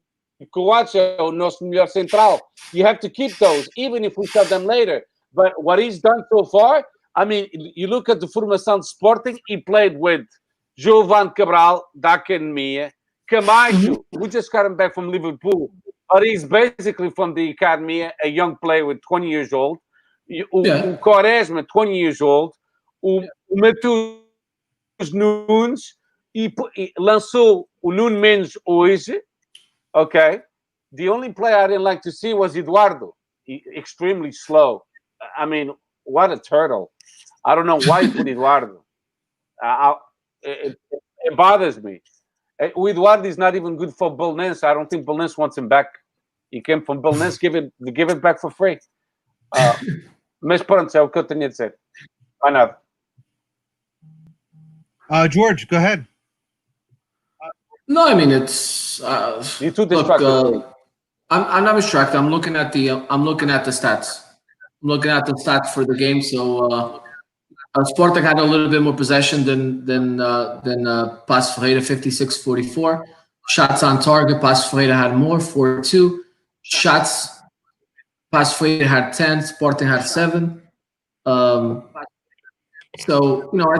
Coates, o nosso melhor central. You have to keep those, even if we sell them later. But what he's done so far, I mean, you look at the formação Sporting. He played with Jovan Cabral, da Academia, Camacho, we just got him back from Liverpool, but he's basically from the Academy, a young player with 20 years old. O Quaresma, 20 years old. O Matheus Nunes, e lançou o Nuno Mendes hoje. Okay. The only player I didn't like to see was Eduardo. Extremely slow. I mean, what a turtle. I don't know why he put Eduardo. It bothers me. Eduardo is not even good for Belenenses. I don't think Belenenses wants him back. He came from Belenenses, give it back for free. Mas pronto, é o que eu tinha a dizer. Vai nada. George, go ahead. No, I mean it's You're too look. distracted. I'm not distracted. I'm looking at the stats. I'm looking at the stats for the game. So Sporting had a little bit more possession than Paços Ferreira, 56-44. Shots on target, Paços Ferreira had more, 4-2. Shots, Paços Ferreira had 10, Sporting had 7. So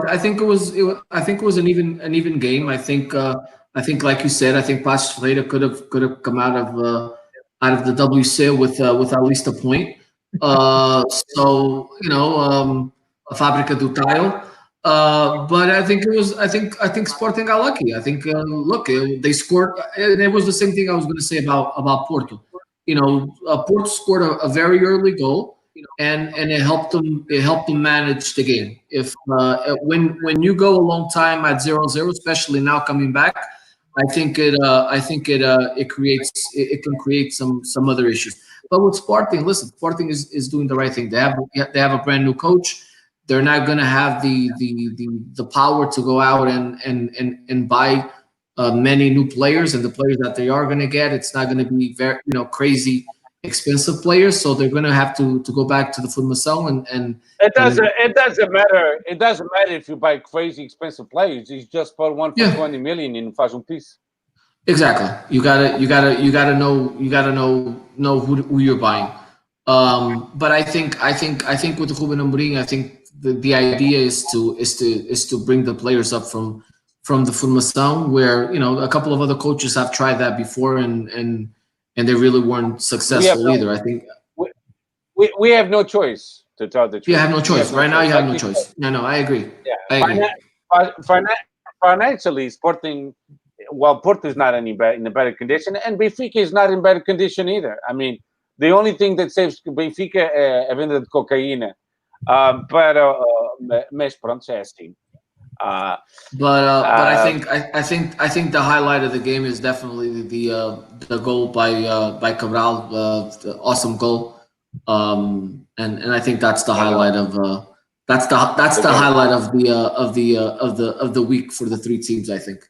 I think it was an even game. I think like you said, I think Paços Ferreira could have come out of the WC with at least a point. So a Fábrica do Tile. But I think Sporting got lucky. I think they scored, and it was the same thing I was going to say about Porto. Porto scored a very early goal, and it helped them manage the game. If when you go a long time at 0-0, especially now coming back, I think it can create some other issues. But with Sporting, listen, Sporting is doing the right thing. They have a brand new coach. They're not going to have the power to go out and buy many new players, and the players that they are going to get, it's not going to be very crazy expensive players. So they're going to have to go back to the Formação and it doesn't matter. It doesn't matter if you buy crazy expensive players. You just put one for 20 million in faz piece. Exactly. You gotta know who you're buying. But I think with Ruben Amorim, I think the idea is to bring the players up from the Formação, where a couple of other coaches have tried that before and they really weren't successful either. I think we have no choice, to tell the truth. You have no choice. Right now, you have no choice. No, I agree. Yeah, I agree. Financially, Sporting. Well, Porto is not in a better condition, and Benfica is not in better condition either. I mean, the only thing that saves Benfica é a venda de cocaína. Mas pronto, é assim. But I think the highlight of the game is definitely the goal by Cabral, the awesome goal, and I think that's the highlight of highlight of the week for the three teams, I think.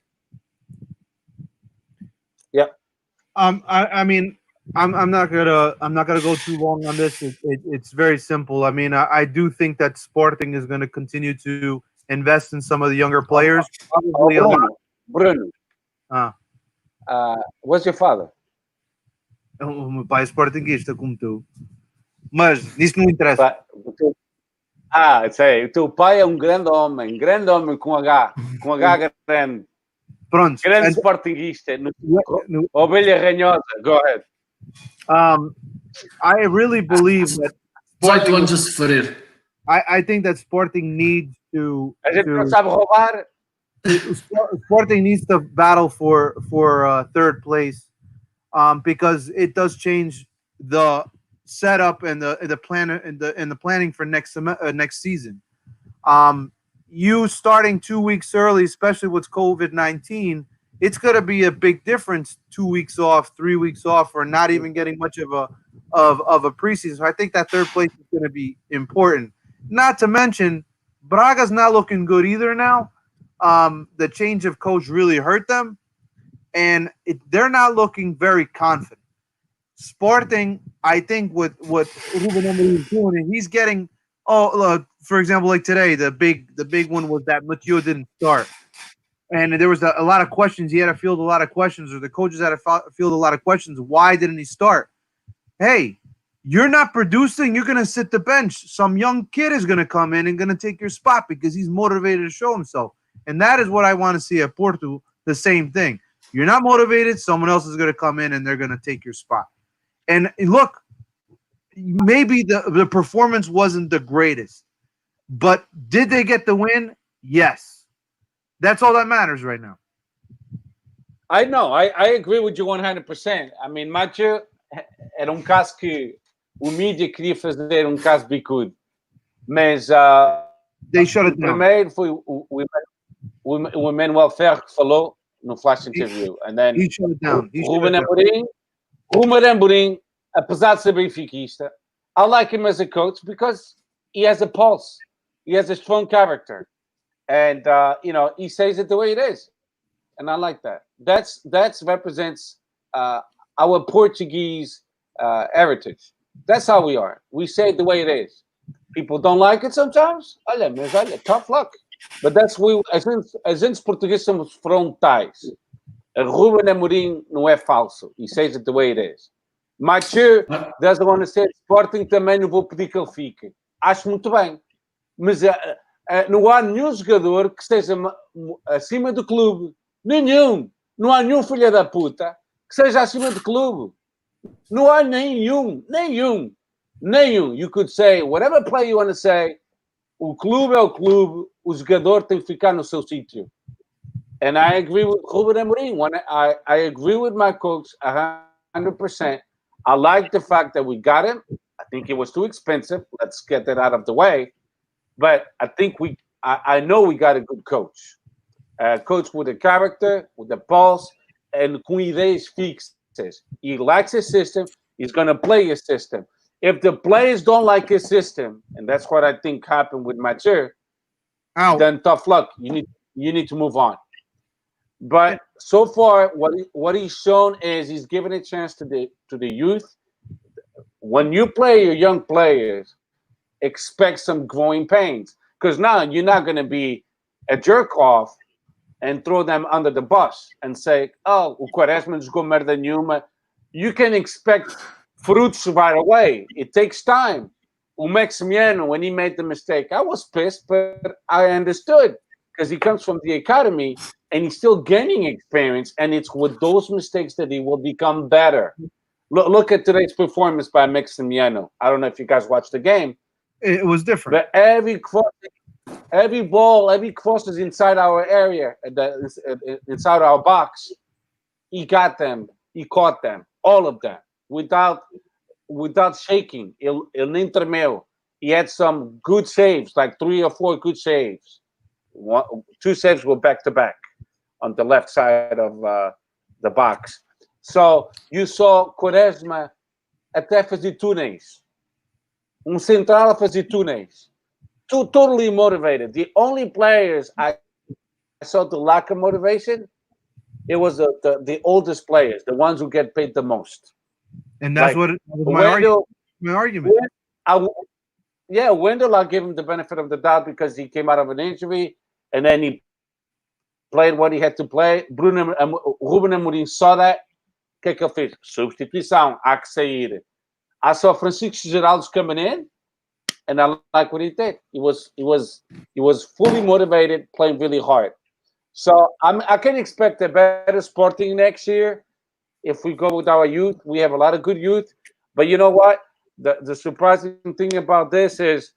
Yeah. I mean, I'm not gonna go too long on this. It's very simple. I mean, I do think that Sporting is going to continue to invest in some of the younger players. Bruno. What's your father? O meu pai é sportinguista como tu. Mas isso não interessa. Sei. O teu pai é um grande homem com H grande. Pronto. Grande sportinguista. Ovelha ranhosa. Go ahead. I really believe that I think that Sporting needs to. A gente não sabe roubar. Sporting needs to battle for third place, because it does change the setup and the plan and the planning for next season. You starting 2 weeks early, especially with COVID-19, it's going to be a big difference. 2 weeks off, 3 weeks off, or not even getting much of a preseason. So I think that third place is going to be important. Not to mention, Braga's not looking good either now. The change of coach really hurt them, and they're not looking very confident. Sporting, I think, with what Ruben Amorim is doing, and he's getting. For example, like today, the big one was that Mathieu didn't start, and there was a lot of questions. He had to field a lot of questions, or the coaches had to field a lot of questions. Why didn't he start? Hey, you're not producing. You're going to sit the bench. Some young kid is going to come in and going to take your spot because he's motivated to show himself. And that is what I want to see at Porto. The same thing. You're not motivated. Someone else is going to come in and they're going to take your spot. And look, maybe the performance wasn't the greatest, but did they get the win? Yes. That's all that matters right now. I know. I agree with you 100%. I mean, Mathieu era caso que o mídia queria fazer um caso bicudo. Mas They shut it down. primeiro foi o Emmanuel Ferro que falou no Flash Interview. And then He shut it down. He shut it down. Ruben Amorim, apesar de ser benfiquista, I like him as a coach because he has a pulse. He has a strong character. And, he says it the way it is. And I like that. That represents our Portuguese heritage. That's how we are. We say it the way it is. People don't like it sometimes. Olha, tough luck. But that's a gente portugueses somos frontais. Ruben Amorim não é falso. He says it the way it is. Mathieu doesn't want to say Sporting, também não vou pedir que ele fique. Acho muito bem. Mas não há nenhum jogador que esteja acima do clube. Nenhum. Não há nenhum filho da puta que seja acima do clube. Não há nenhum. You could say whatever play you want to say. O clube é o clube. O jogador tem que ficar no seu sítio. And I agree with Ruben Amorim. I agree with my coach 100%. I like the fact that we got him. I think it was too expensive. Let's get that out of the way. But I think I know we got a good coach. A coach with a character, with a pulse, and com ideias fixas. He likes his system. He's going to play his system. If the players don't like his system, and that's what I think happened with Mathieu, then tough luck. You need to move on. But so far, what he's shown is he's given a chance to the youth. When you play your young players, expect some growing pains, because now you're not going to be a jerk off and throw them under the bus and say, "Oh, o Quaresma não jogou merda nenhuma." You can expect fruits right away. It takes time. O Maximiano, when he made the mistake, I was pissed, but I understood because he comes from the academy and he's still gaining experience, and it's with those mistakes that he will become better. Look at today's performance by Maximiano. I don't know if you guys watched the game. It was different. But every ball, every cross is inside our area, inside our box. He got them. He caught them, all of them, without shaking. Ele nem tremeu. He had some good saves, like 3 or 4 good saves. 2 saves were back to back on the left side of the box. So you saw Quaresma até fazer túneis. Central a fazer túneis. Totally motivated. The only players I saw the lack of motivation, it was the oldest players, the ones who get paid the most. And that's what my argument. Wendell, I'll give him the benefit of the doubt because he came out of an injury and then he played what he had to play. Ruben Amorim saw that. O que é que ele fez? Substituição. Há que sair. I saw Francisco Geraldo coming in, and I like what he did. He was fully motivated, playing really hard. So I can expect a better Sporting next year if we go with our youth. We have a lot of good youth, but you know what? The surprising thing about this is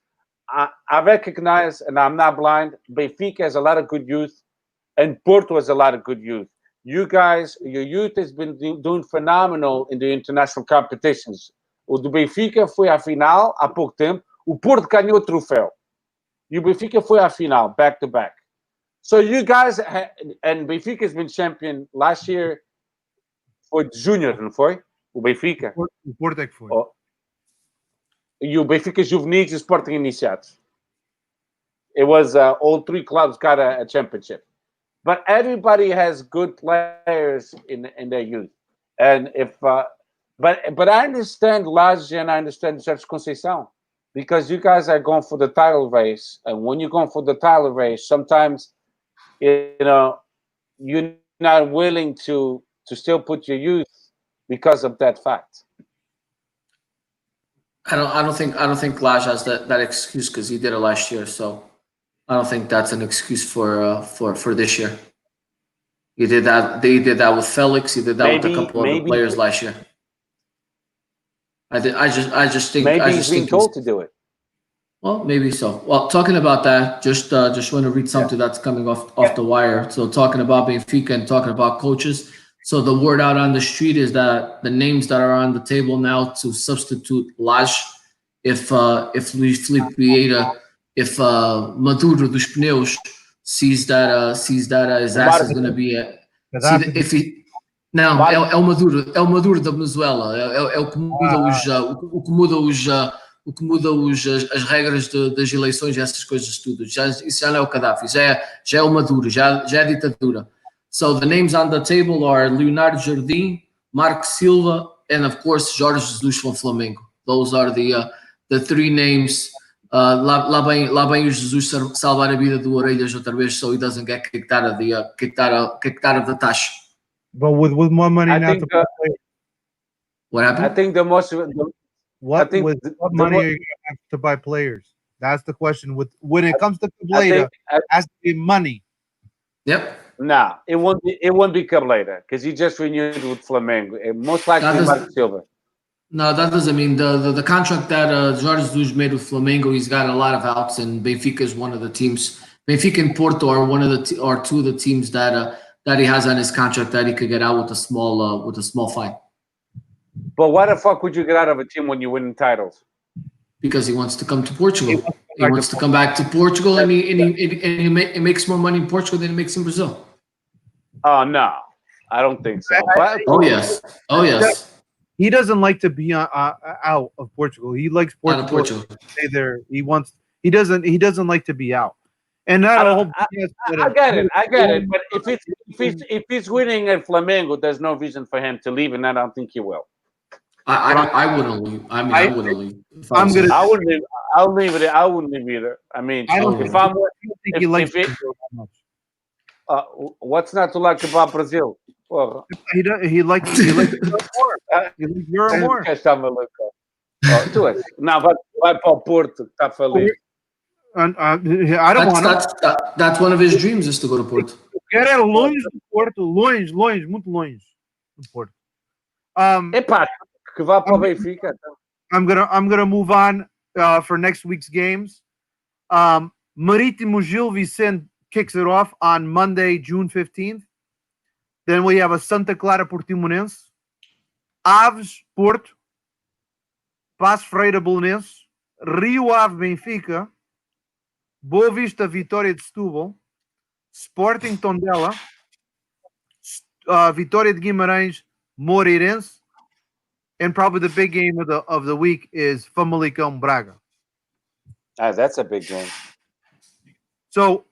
I recognize, and I'm not blind, Benfica has a lot of good youth, and Porto has a lot of good youth. You guys, your youth has been doing phenomenal in the international competitions. O do Benfica foi à final há pouco tempo. O Porto ganhou o troféu. E o Benfica foi à final, back to back. So you guys, and Benfica has been champion last year for junior, não foi? O Benfica. O Porto é que foi. E o Benfica juvenis e o Sporting iniciados. It was all 3 clubs got a championship. But everybody has good players in their youth. And if but I understand Laje and I understand Sérgio Conceição, because you guys are going for the title race, and when you're going for the title race, sometimes you're not willing to still put your youth because of that fact. I don't think Laje has that excuse because he did it last year, so I don't think that's an excuse for this year. He did that. They did that with Felix. He did that with a couple other players last year. I just think maybe he's being told to do it. Well, maybe so. Well, talking about that, just want to read something that's coming off the wire. So talking about Benfica and talking about coaches. So the word out on the street is that the names that are on the table now to substitute Lage, if Luis Felipe Vieira, if Maduro dos Pneus sees that his ass is going to be if he não é o Maduro da Venezuela, é o que muda as regras das eleições e essas coisas tudo. Isso já não é o Gaddafi, já é o Maduro, já é ditadura. So the names on the table are Leonardo Jardim, Marco Silva, and of course Jorge Jesus from Flamengo. Those are the three names. Lá bem o Jesus salvar a vida do Orelhas outra vez, so he doesn't get kicked out of the tash. But with more money now to play. What happened? I think what money are you going to have to buy players? That's the question. When it comes to Cableda, it has to be money. Yep. Nah, it won't be Cableda because he just renewed with Flamengo. And most likely Marco Silva. No, that doesn't mean the contract that Jorge Jesus made with Flamengo. He's got a lot of outs, and Benfica is one of the teams. Benfica and Porto are are two of the teams that he has on his contract that he could get out with a small fine. But why the fuck would you get out of a team when you win titles? Because he wants to come to Portugal. He wants to come back to Portugal, and he makes more money in Portugal than he makes in Brazil. Oh no, I don't think so. Oh yes. He doesn't like to be out of Portugal. He likes Portugal. To stay there. He doesn't like to be out. And that I get it. But if he's winning at Flamengo, there's no reason for him to leave, and I don't think he will. I wouldn't leave. I wouldn't leave. I wouldn't leave. I wouldn't leave either. I mean, what's not to like about Brazil? Well, he likes more. He likes Euro more. Tu és. Não, vai para o Porto, está falido. I don't want to. That's one of his dreams is to go to Porto. Quero longe do Porto, longe, muito longe do Porto. Epá, que vá para o Benfica. I'm gonna move on for next week's games. Marítimo Gil Vicente kicks it off on Monday, June 15th. Then we have a Santa Clara Portimonense, Aves Porto, Paço Ferreira Belenenses, Rio Ave Benfica, Boa Vista Vitória de Setúbal, Sporting Tondela, Vitória de Guimarães Moreirense, and probably the big game of the week is Famalicão Braga. That's a big game. So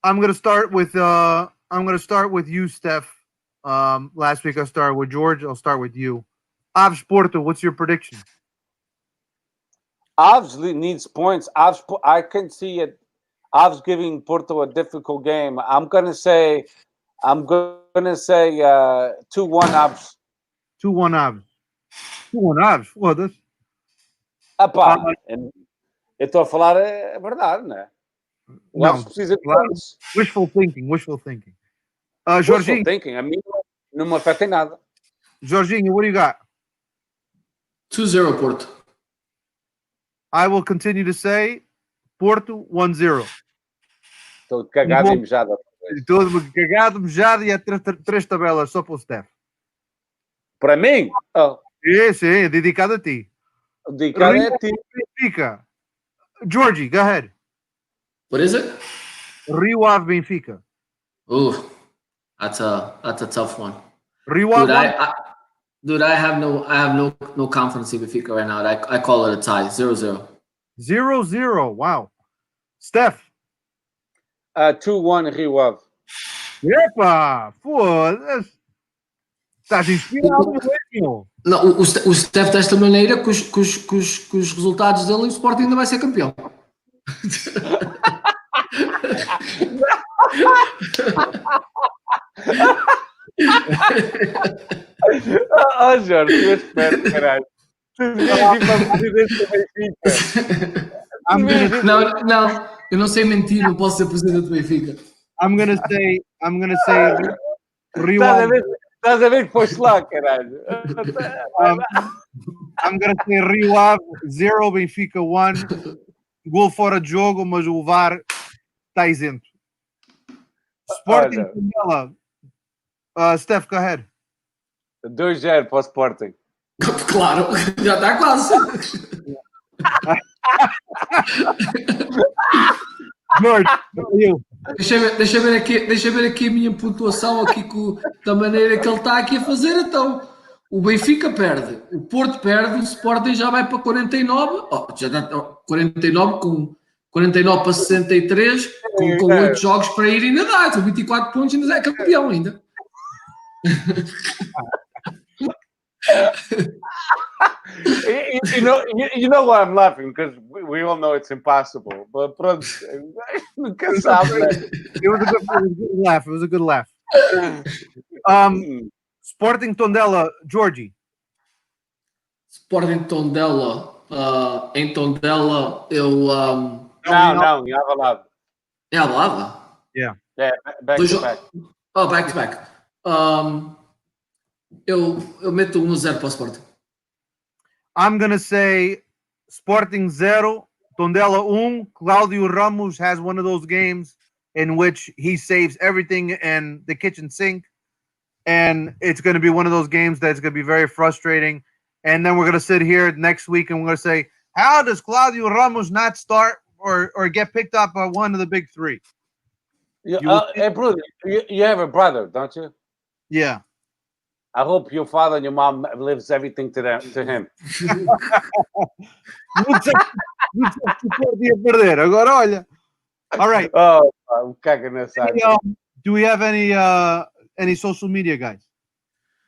I'm gonna start with you, Steph. Last week I started with George. I'll start with you. Aves Porto, what's your prediction? Aves needs points. I can see it. Aves giving Porto a difficult game. I'm gonna say 2-1 Aves. 2-1 Aves. 2-1 Aves. Well, that's. Eu estou a falar a verdade, né? O Aves precisa de pontos. Wishful thinking. Jorginho. Wishful thinking. A mim não me afeta em nada. Jorginho, what do you got? 2-0 Porto. I will continue to say Porto 1-0. Estou cagado e mejado. Estou cagado, mejado e há três tabelas só para o Steph. Para mim? Oh. Sim, dedicado a ti. Dedicado a ti. Benfica. Georgie, go ahead. What is it? Rio Ave Benfica. Oh, that's a tough one. Rio Ave. Dude, I have no confidence in Benfica right now. I call it a tie, 0-0. 0-0. Wow. Steph. 2-1 Rio Ave. Epa! Foda-se. Estás inspirado mesmo. Não, o Steph desta maneira, com os resultados dele, o Sporting ainda vai ser campeão. Jorge, eu espero, caralho. Não, eu não sei mentir, não posso ser presidente do Benfica. I'm gonna say Rio Ave. Estás a ver que foste lá, caralho. I'm gonna say Rio Ave 0, Benfica 1. Gol fora de jogo, mas o VAR está isento. Sporting Tondela. Steph, go ahead. 2-0 para o Sporting. Claro, já está quase. George, you. Deixa ver aqui a minha pontuação aqui da maneira que ele está aqui a fazer. Então, o Benfica perde, o Porto perde, o Sporting já vai para 49. Já dá 49 com 49 para 63, com 8 jogos para ir ainda dá. São 24 pontos, ainda é campeão ainda. You know why I'm laughing, because we all know it's impossible. But nunca sabe. It was a good laugh. It was a good laugh. Sporting Tondela, Georgie. Sporting Tondela. Em Tondela, eu. Não, em Alvalade. É a Lava? Yeah. Back to back. Oh, back to back. Eu meto 1-0 para o Sporting. I'm going to say Sporting 0, Tondela 1. Claudio Ramos has one of those games in which he saves everything in the kitchen sink. And it's going to be one of those games that's going to be very frustrating. And then we're going to sit here next week and we're going to say, how does Claudio Ramos not start or get picked up by one of the big three? Hey, brother, you have a brother, don't you? Yeah. I hope your father and your mom lives everything to him. Agora olha. All right. Oh, I'm cagging this out. Do we have any social media, guys?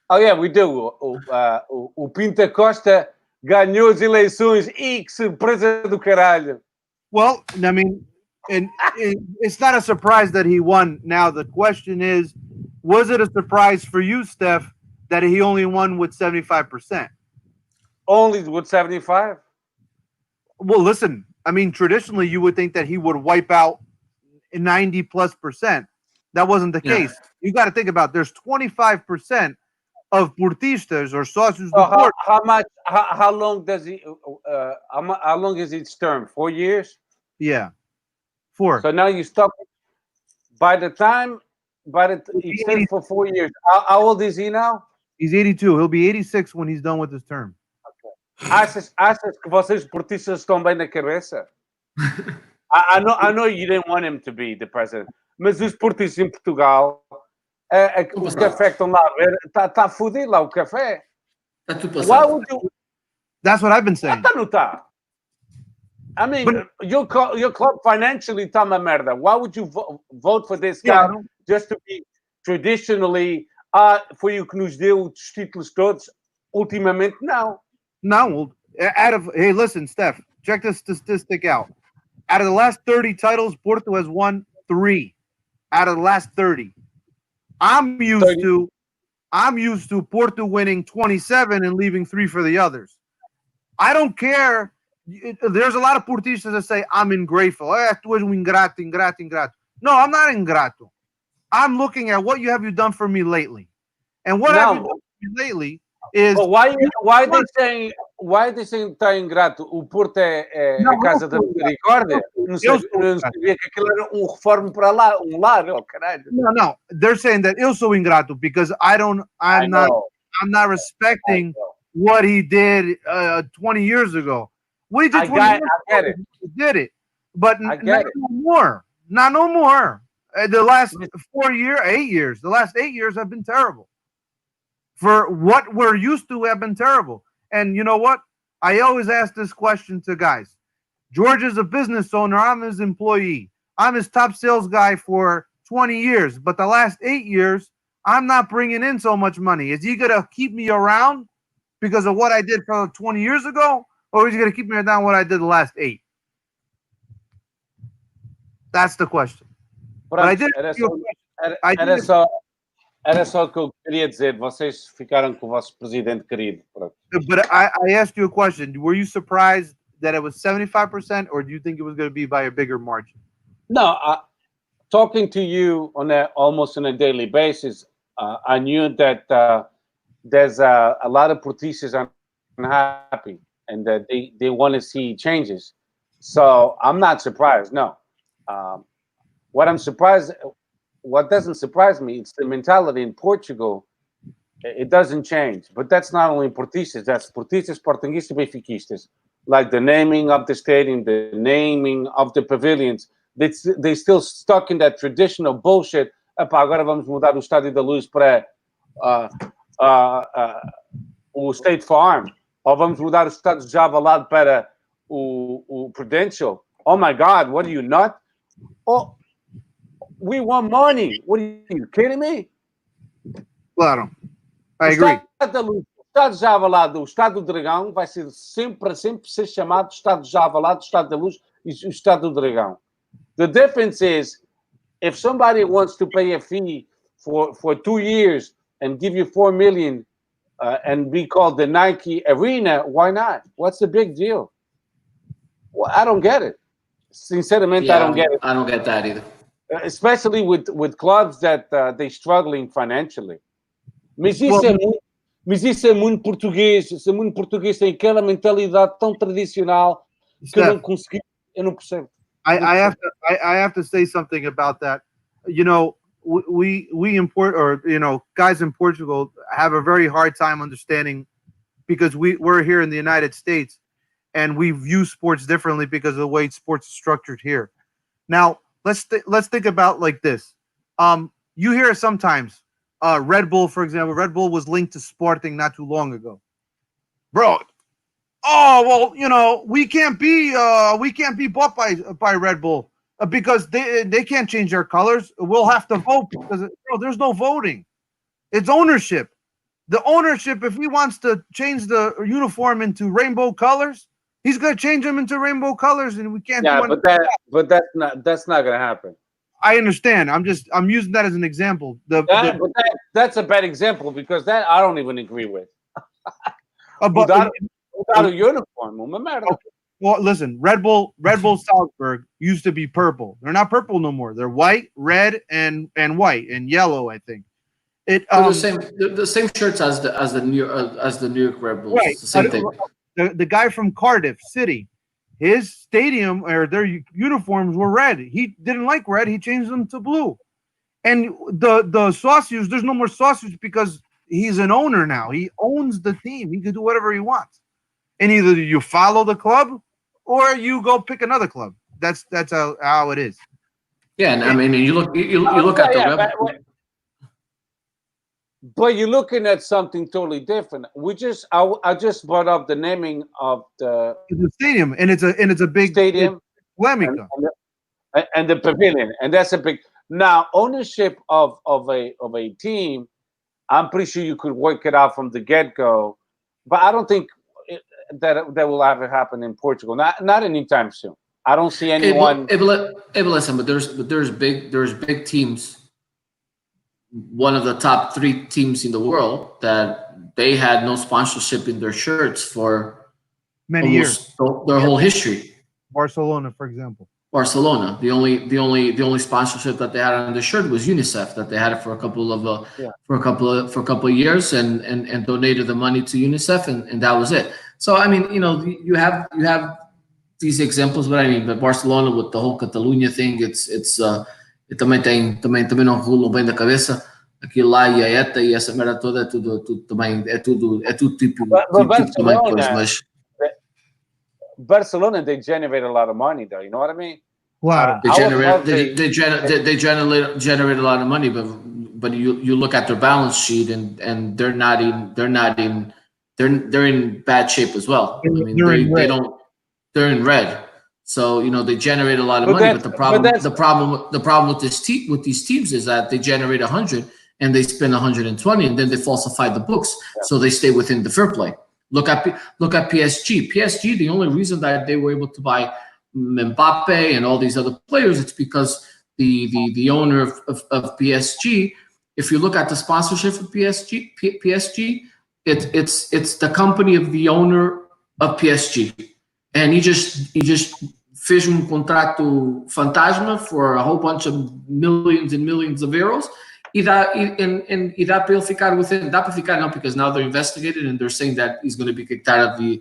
Oh, yeah, we do. O Pinta Costa ganhou as eleições. Que surpresa do caralho. Well, I mean, and it's not a surprise that he won. Now, the question is, was it a surprise for you, Steph, that he only won with 75%? Only with 75? Well, listen, I mean, traditionally, you would think that he would wipe out 90+%. That wasn't the case. You got to think about there's 25% of portistas or sócios do Porto. How long does he? How long is his term? 4 years? Yeah, 4. So now you stop. He stayed for 4 years. How old is he now? He's 82. He'll be 86 when he's done with his term. Okay. Achas que vocês portistas estão bem na cabeça? I know you didn't want him to be the president, mas os portistas em Portugal, o café que estão lá a ver, está fudido lá o café. Está tudo passado. That's what I've been saying. Não está. I mean, your club financially está uma merda. Why would you vote for this guy just to be traditionally foi o que nos deu os títulos todos? Ultimamente, não. No. Hey, listen, Steph, check this statistic out. Out of the last 30 titles, Porto has won 3 out of the last 30. I'm used to Porto winning 27 and leaving 3 for the others. I don't care. There's a lot of portistas that say I'm ingrateful. Tu és ingrato. No, I'm not ingrato. I'm looking at what have you done for me lately. And what have you done for me lately is... But why are they saying está ingrato? O Porto é a casa da misericórdia? Não sabia que aquilo era reforme para lá, lar, caralho. No. They're saying that eu sou ingrato because I'm not respecting what he did 20 years ago. What he did 20 years ago, he did it. But not no more. Not no more. The last 8 years, the last 8 years have been terrible. For what we're used to have been terrible. And you know what? I always ask this question to guys. George is a business owner. I'm his employee. I'm his top sales guy for 20 years. But the last 8 years, I'm not bringing in so much money. Is he going to keep me around because of what I did for 20 years ago? Or is he going to keep me down what I did the last 8? That's the question. But I did. Era só o que eu queria dizer. Vocês ficaram com o vosso presidente querido. But I asked you a question. Were you surprised that it was 75%, or do you think it was going to be by a bigger margin? No, talking to you almost on a daily basis, I knew that there's a lot of portistas unhappy and that they want to see changes. So I'm not surprised. No. What doesn't surprise me, it's the mentality in Portugal It doesn't change. But that's not only Portistas, that's Portistas, Sportingistas, Benfiquistas. Like the naming of the stadium, the naming of the pavilions. They still stuck in that traditional bullshit. Epá, agora vamos mudar o Estádio da Luz para o State Farm. Ou vamos mudar o Estádio de Alvalade para o Prudential. Oh my God, what are you, not? Oh, we want money. What are you kidding me? Claro. I agree. O Estado de Alvalade, o Estado do Dragão, vai ser sempre ser chamado Estado de Alvalade, Estado da Luz e o Estado do Dragão. The difference is, if somebody wants to pay a fee for 2 years and give you 4 million and be called the Nike Arena, why not? What's the big deal? Well, I don't get it. Sinceramente, I don't get it. I don't get that either. Especially with clubs that they're struggling financially. Mas isso é muito português. Isso é muito português. Tem aquela mentalidade tão tradicional que eu não consegui. Eu não percebo. I have to say something about that. You know, we import, or you know, guys in Portugal have a very hard time understanding, because we're here in the United States and we view sports differently because of the way sports is structured here. Now let's think about like this. You hear sometimes Red Bull, for example. Red Bull was linked to Sporting not too long ago, bro. Oh well, you know, we can't be bought by Red Bull because they can't change their colors. We'll have to vote because there's no voting. It's ownership. The ownership, if he wants to change the uniform into rainbow colors, he's going to change them into rainbow colors, and we can't. Yeah, but that's not going to happen. I understand. I'm using that as an example. That's a bad example because that I don't even agree with. Without a uniform, okay. Well, listen, Red Bull Salzburg used to be purple. They're not purple no more. They're white, red, and white and yellow. I think the same shirts as the New York Red Bulls. Right. The same thing. The guy from Cardiff City, his stadium or their uniforms were red. He didn't like red. He changed them to blue. And the sausage, there's no more sausage because he's an owner now. He owns the team. He can do whatever he wants. And either you follow the club or you go pick another club. That's how it is. Yeah, and I mean, you look at the Rebels. But you're looking at something totally different. I just brought up the naming of the stadium, and it's a big stadium, and the pavilion, and that's a big. Now, ownership of a team, I'm pretty sure you could work it out from the get-go, but I don't think that will ever happen in Portugal. Not anytime soon. I don't see anyone. Listen, but there's big teams. One of the top 3 teams in the world that they had no sponsorship in their shirts for many years, their whole history. Barcelona, for example. Barcelona. The only sponsorship that they had on the shirt was UNICEF. That they had it for a couple of years and donated the money to UNICEF, and that was it. So I mean, you know, you have these examples, but I mean, but Barcelona with the whole Catalunya thing, it's também não rolam bem da cabeça. Aquilo lá e a ETA e essa merda toda é tudo tipo também coisa, mas Barcelona, they generate a lot of money though, you know what I mean? Wow. They generate a lot of money, but you look at their balance sheet and they're in bad shape as well. I mean, they're in red. So you know they generate a lot of money, but the problem with these teams is that they generate 100 and they spend 120, and then they falsify the books, so they stay within the fair play. Look at PSG. PSG, the only reason that they were able to buy Mbappe and all these other players, it's because the owner of PSG. If you look at the sponsorship of PSG, it's the company of the owner of PSG. And he just fez contrato fantasma for a whole bunch of millions and millions of euros. E dá para ele ficar within. Dá para ficar não, because now they're investigated and they're saying that he's going to be kicked out of the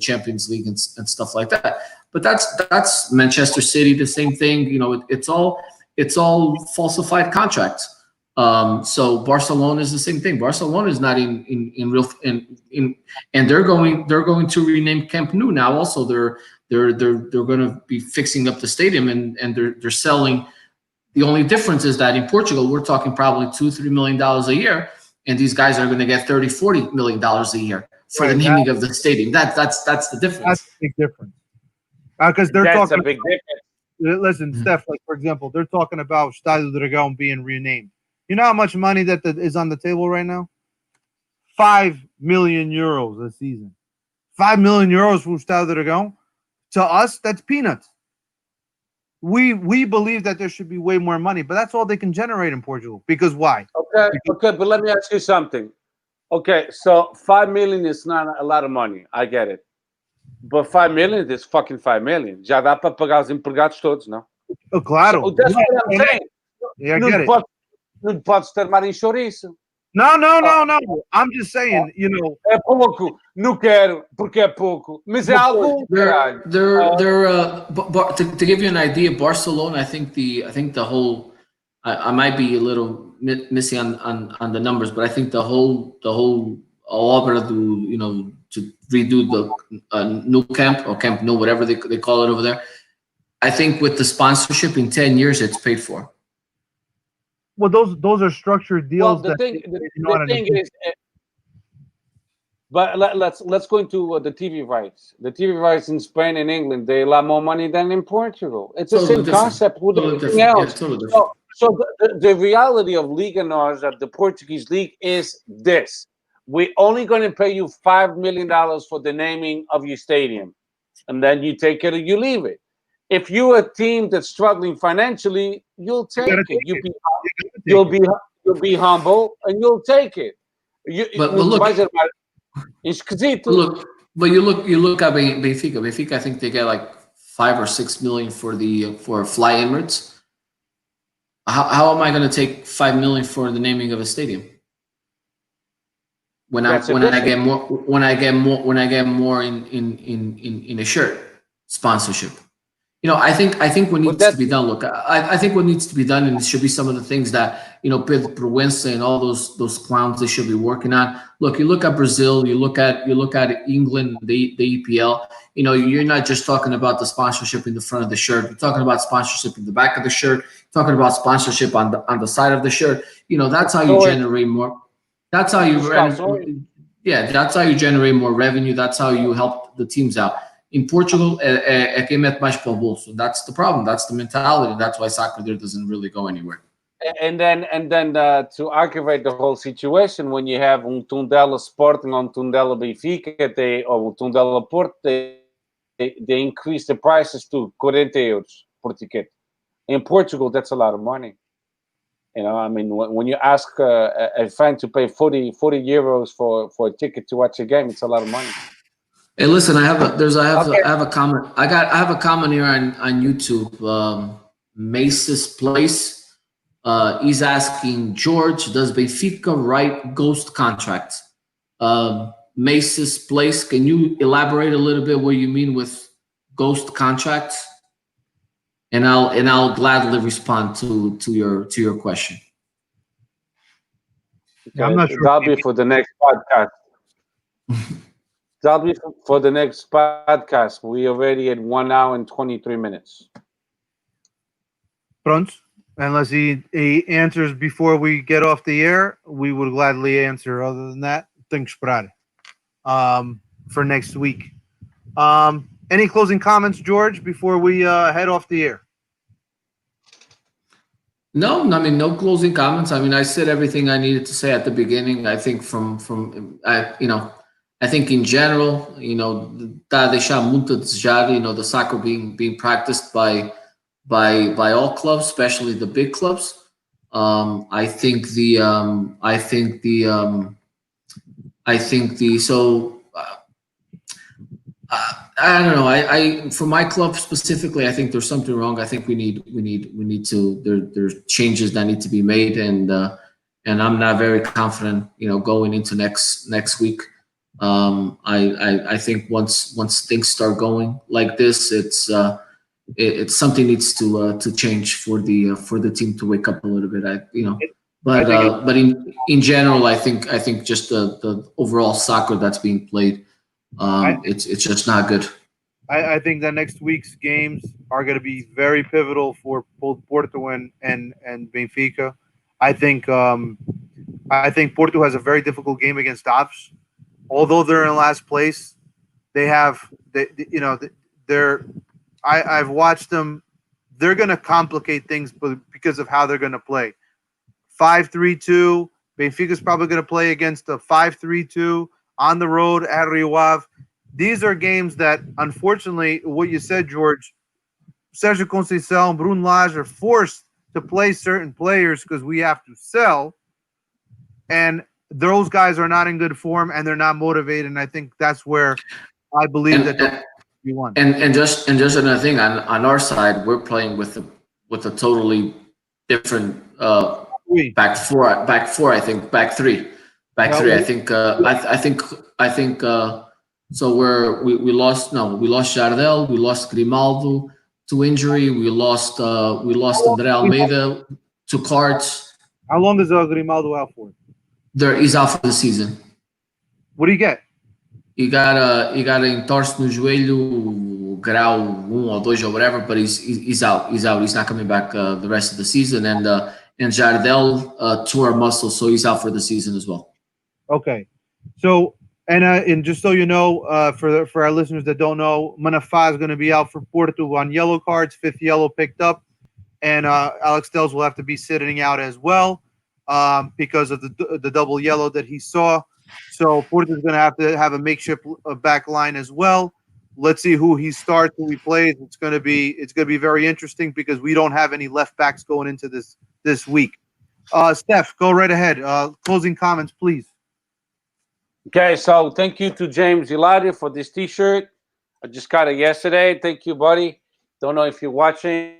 Champions League and stuff like that. But that's Manchester City, the same thing. You know, it's all falsified contracts. So Barcelona is the same thing. Barcelona is not in real and they're going to rename Camp Nou now. Also, they're going to be fixing up the stadium and they're selling. The only difference is that in Portugal we're talking probably $2-3 million a year, and these guys are going to get $30-40 million a year for the naming of the stadium. That's the difference. That's a big difference. Because they're That's talking. a big difference. Listen, Steph, like for example, they're talking about Estádio do Dragão being renamed. You know how much money that is on the table right now? 5 million euros a season. 5 million euros from Estádio do Dragão. To us, that's peanuts. We believe that there should be way more money, but that's all they can generate in Portugal. Because why? Okay, but let me ask you something. Okay, so 5 million is not a lot of money. I get it. But 5 million is fucking 5 million. Já dá para pagar os empregados todos, não? Claro. So that's what I'm saying. Yeah, I get it. Não podes termar em chouriço. No. I'm just saying, you know. É pouco. Não quero, porque é pouco. Mas é algo, caralho. To give you an idea, Barcelona, I think the whole, I might be a little missing on the numbers, but I think the whole obra to redo the new camp or Camp Nou, whatever they call it over there. I think with the sponsorship in 10 years, it's paid for. Well, those are structured deals. Well, the thing is, but let's go into the TV rights. The TV rights in Spain and England, they a lot more money than in Portugal. It's the same concept with everything else. So the reality of Liga Nos, of the Portuguese league, is this: we're only going to pay you $5 million for the naming of your stadium, and then you take it or you leave it. If you're a team that's struggling financially, you'll take it. You'll be humble and you'll take it. But look, you look at Benfica. Benfica, I think they get like 5 or 6 million for Fly Emirates. How am I going to take 5 million for the naming of a stadium? When I get more in a shirt sponsorship. You know, I think what needs to be done. Look, I think what needs to be done, and it should be some of the things that Pedro Proença and all those clowns they should be working on. Look, you look at Brazil, you look at England, the EPL. You're not just talking about the sponsorship in the front of the shirt. You're talking about sponsorship in the back of the shirt. You're talking about sponsorship on the side of the shirt. That's how you generate more. That's how you that's how you generate more revenue. That's how you help the teams out. In Portugal, é quem mete mais para o bolso. That's the problem. That's the mentality. That's why soccer there doesn't really go anywhere. And then to aggravate the whole situation, when you have Tondela Sporting on Tondela Benfica, or Tondela Porto, they increase the prices to 40 euros per ticket. In Portugal, that's a lot of money. I mean, when you ask a fan to pay 40 euros for a ticket to watch a game, it's a lot of money. Hey, listen, I have a comment. I have a comment here on YouTube. Mace's Place. He's asking, George, does Benfica write ghost contracts? Mace's Place, can you elaborate a little bit what you mean with ghost contracts? And I'll gladly respond to your question. Yeah, I'm not sure. That'll be for the next podcast. That'll be for the next podcast. We already at 1 hour and 23 minutes. Pronto. Unless he answers before we get off the air, we would gladly answer. Other than that, tem que esperar for next week. Any closing comments, George, before we head off the air? No, I mean, no closing comments. I mean, I said everything I needed to say at the beginning. I think I think in general, tá a deixar muito a desejar, the soccer being practiced by all clubs, especially the big clubs. I think I don't know. I for my club specifically, I think there's something wrong. I think we need to. There's changes that need to be made, and I'm not very confident. Going into next week. I think once things start going like this, it's something needs to change for the team to wake up a little bit. But in general, I think just the overall soccer that's being played, it's just not good. I think that next week's games are going to be very pivotal for both Porto and Benfica. I think Porto has a very difficult game against Aves. Although they're in last place, I've watched them. They're going to complicate things because of how they're going to play. 5-3-2. Benfica's probably going to play against a 5-3-2 on the road at Rio Ave. These are games that, unfortunately, what you said, George, Sergio Conceição, Bruno Lage are forced to play certain players because we have to sell. And those guys are not in good form and they're not motivated. And I think that's where I believe that we won. And just another thing, on our side, we're playing with a totally different back four. I think back three. I think. So we lost Jardel, we lost Grimaldo to injury, we lost André Almeida to cards. How long is Grimaldo out for? He's out for the season. What do you get? He got entorse no joelho, grau 1 or 2 or whatever, but he's out. He's not coming back the rest of the season. And Jardel tore a muscle, so he's out for the season as well. Okay, so. And just so you know, for our listeners that don't know, Manafá is going to be out for Porto on yellow cards, 5th yellow picked up, and Alex Telles will have to be sitting out as well because of the double yellow that he saw. So Porto is going to have a makeshift back line as well. Let's see who he starts, who he plays. It's going to be very interesting because we don't have any left backs going into this week. Steph, go right ahead. Closing comments, please. Okay, so thank you to James Hilario for this T-shirt. I just got it yesterday. Thank you, buddy. Don't know if you're watching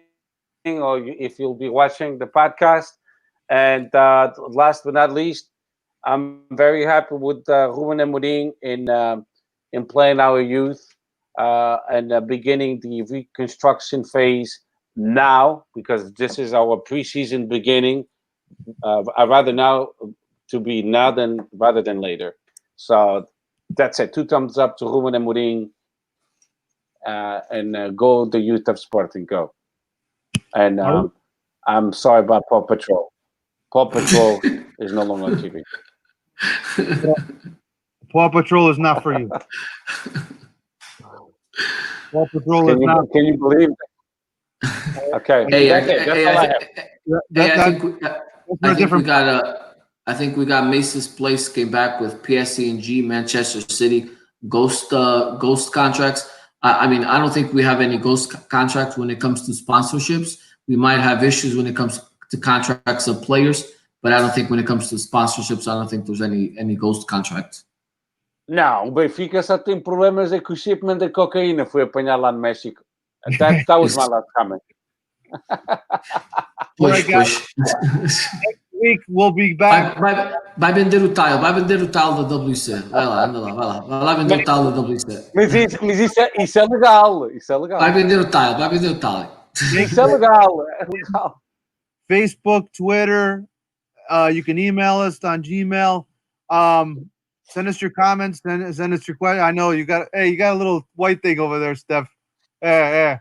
or if you'll be watching the podcast. And last but not least, I'm very happy with Ruben Amorim in playing our youth and beginning the reconstruction phase now, because this is our preseason beginning. I'd rather now to be now rather than later. So that's it. 2 thumbs up to Ruben Amorim and go the youth of Sporting, go. And I'm sorry about Paw Patrol. Paw Patrol is no longer on TV. Paw Patrol is not for you. Paw Patrol is not. Can you believe that? Okay. I think we got Mace's Place came back with PSG, Manchester City, ghost contracts. I mean, I don't think we have any ghost contracts when it comes to sponsorships. We might have issues when it comes to contracts of players, but I don't think when it comes to sponsorships, I don't think there's any ghost contracts. Não, o Benfica só tem problemas com o shipment da cocaína. Foi apanhar lá no México. That was my last comment. Push. Next week we'll be back. Vai vender o tile da WC. Vai lá vender o tile da WC. Mas isso é legal. Isso é legal. Vai vender o tile. Isso é legal. Facebook, Twitter. You can email us on Gmail. Send us your comments. Send us your questions. I know you got a little white thing over there, Steph. You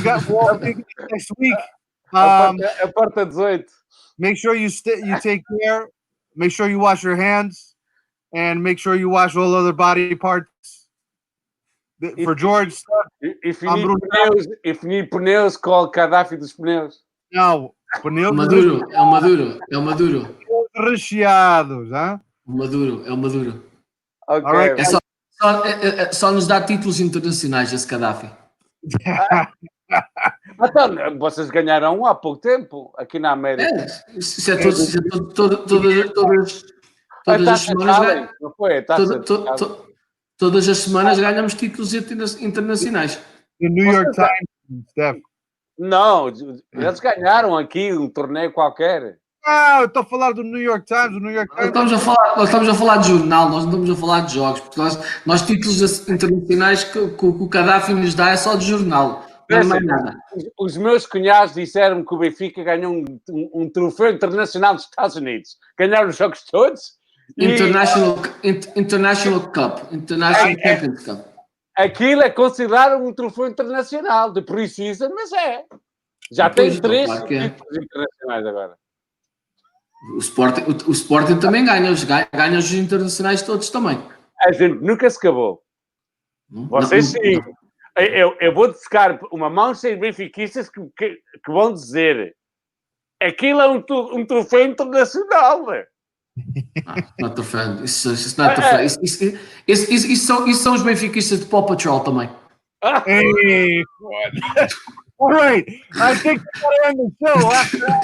got more next week. Porta 18. Make sure you take care. Make sure you wash your hands, and make sure you wash all other body parts. For George, if you need pneus, call Gaddafi dos pneus. No, pneus. É o Maduro. Recheados, hein? É o Maduro. Ok. Só nos dá títulos internacionais esse Gaddafi. Então, vocês ganharam há pouco tempo aqui na América. Todas as semanas. Não foi? Todas as semanas ganhamos títulos internacionais. The New York Times, Steph. Não, eles ganharam aqui um torneio qualquer. Eu estou a falar do New York Times. Nós estamos a falar de jornal, nós não estamos a falar de jogos, porque nós títulos internacionais que o Gaddafi nos dá é só de jornal. Não mais nada. Os meus cunhados disseram que o Benfica ganhou um troféu internacional dos Estados Unidos. Ganharam os jogos todos. International Cup. International Champions Cup. Aquilo é considerado um troféu internacional de pre-season, mas é. Já tem 3 títulos internacionais agora. O Sporting também ganha os internacionais todos também. A gente nunca se acabou. Vocês sim. Eu vou buscar uma mão cheia de benfiquistas que vão dizer aquilo é um troféu internacional. Não é troféu. Isso não é troféu. Isso são os benfiquistas de Paw Patrol também. Hey, all right. I think we gotta end the show after that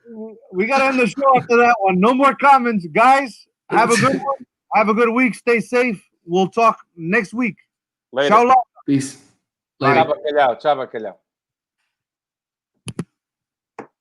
one. We gotta end the show after that one. No more comments, guys. Have a good one. Have a good week. Stay safe. We'll talk next week. Later. Ciao. Peace. Tchau, bacalhau. Tchau, bacalhau.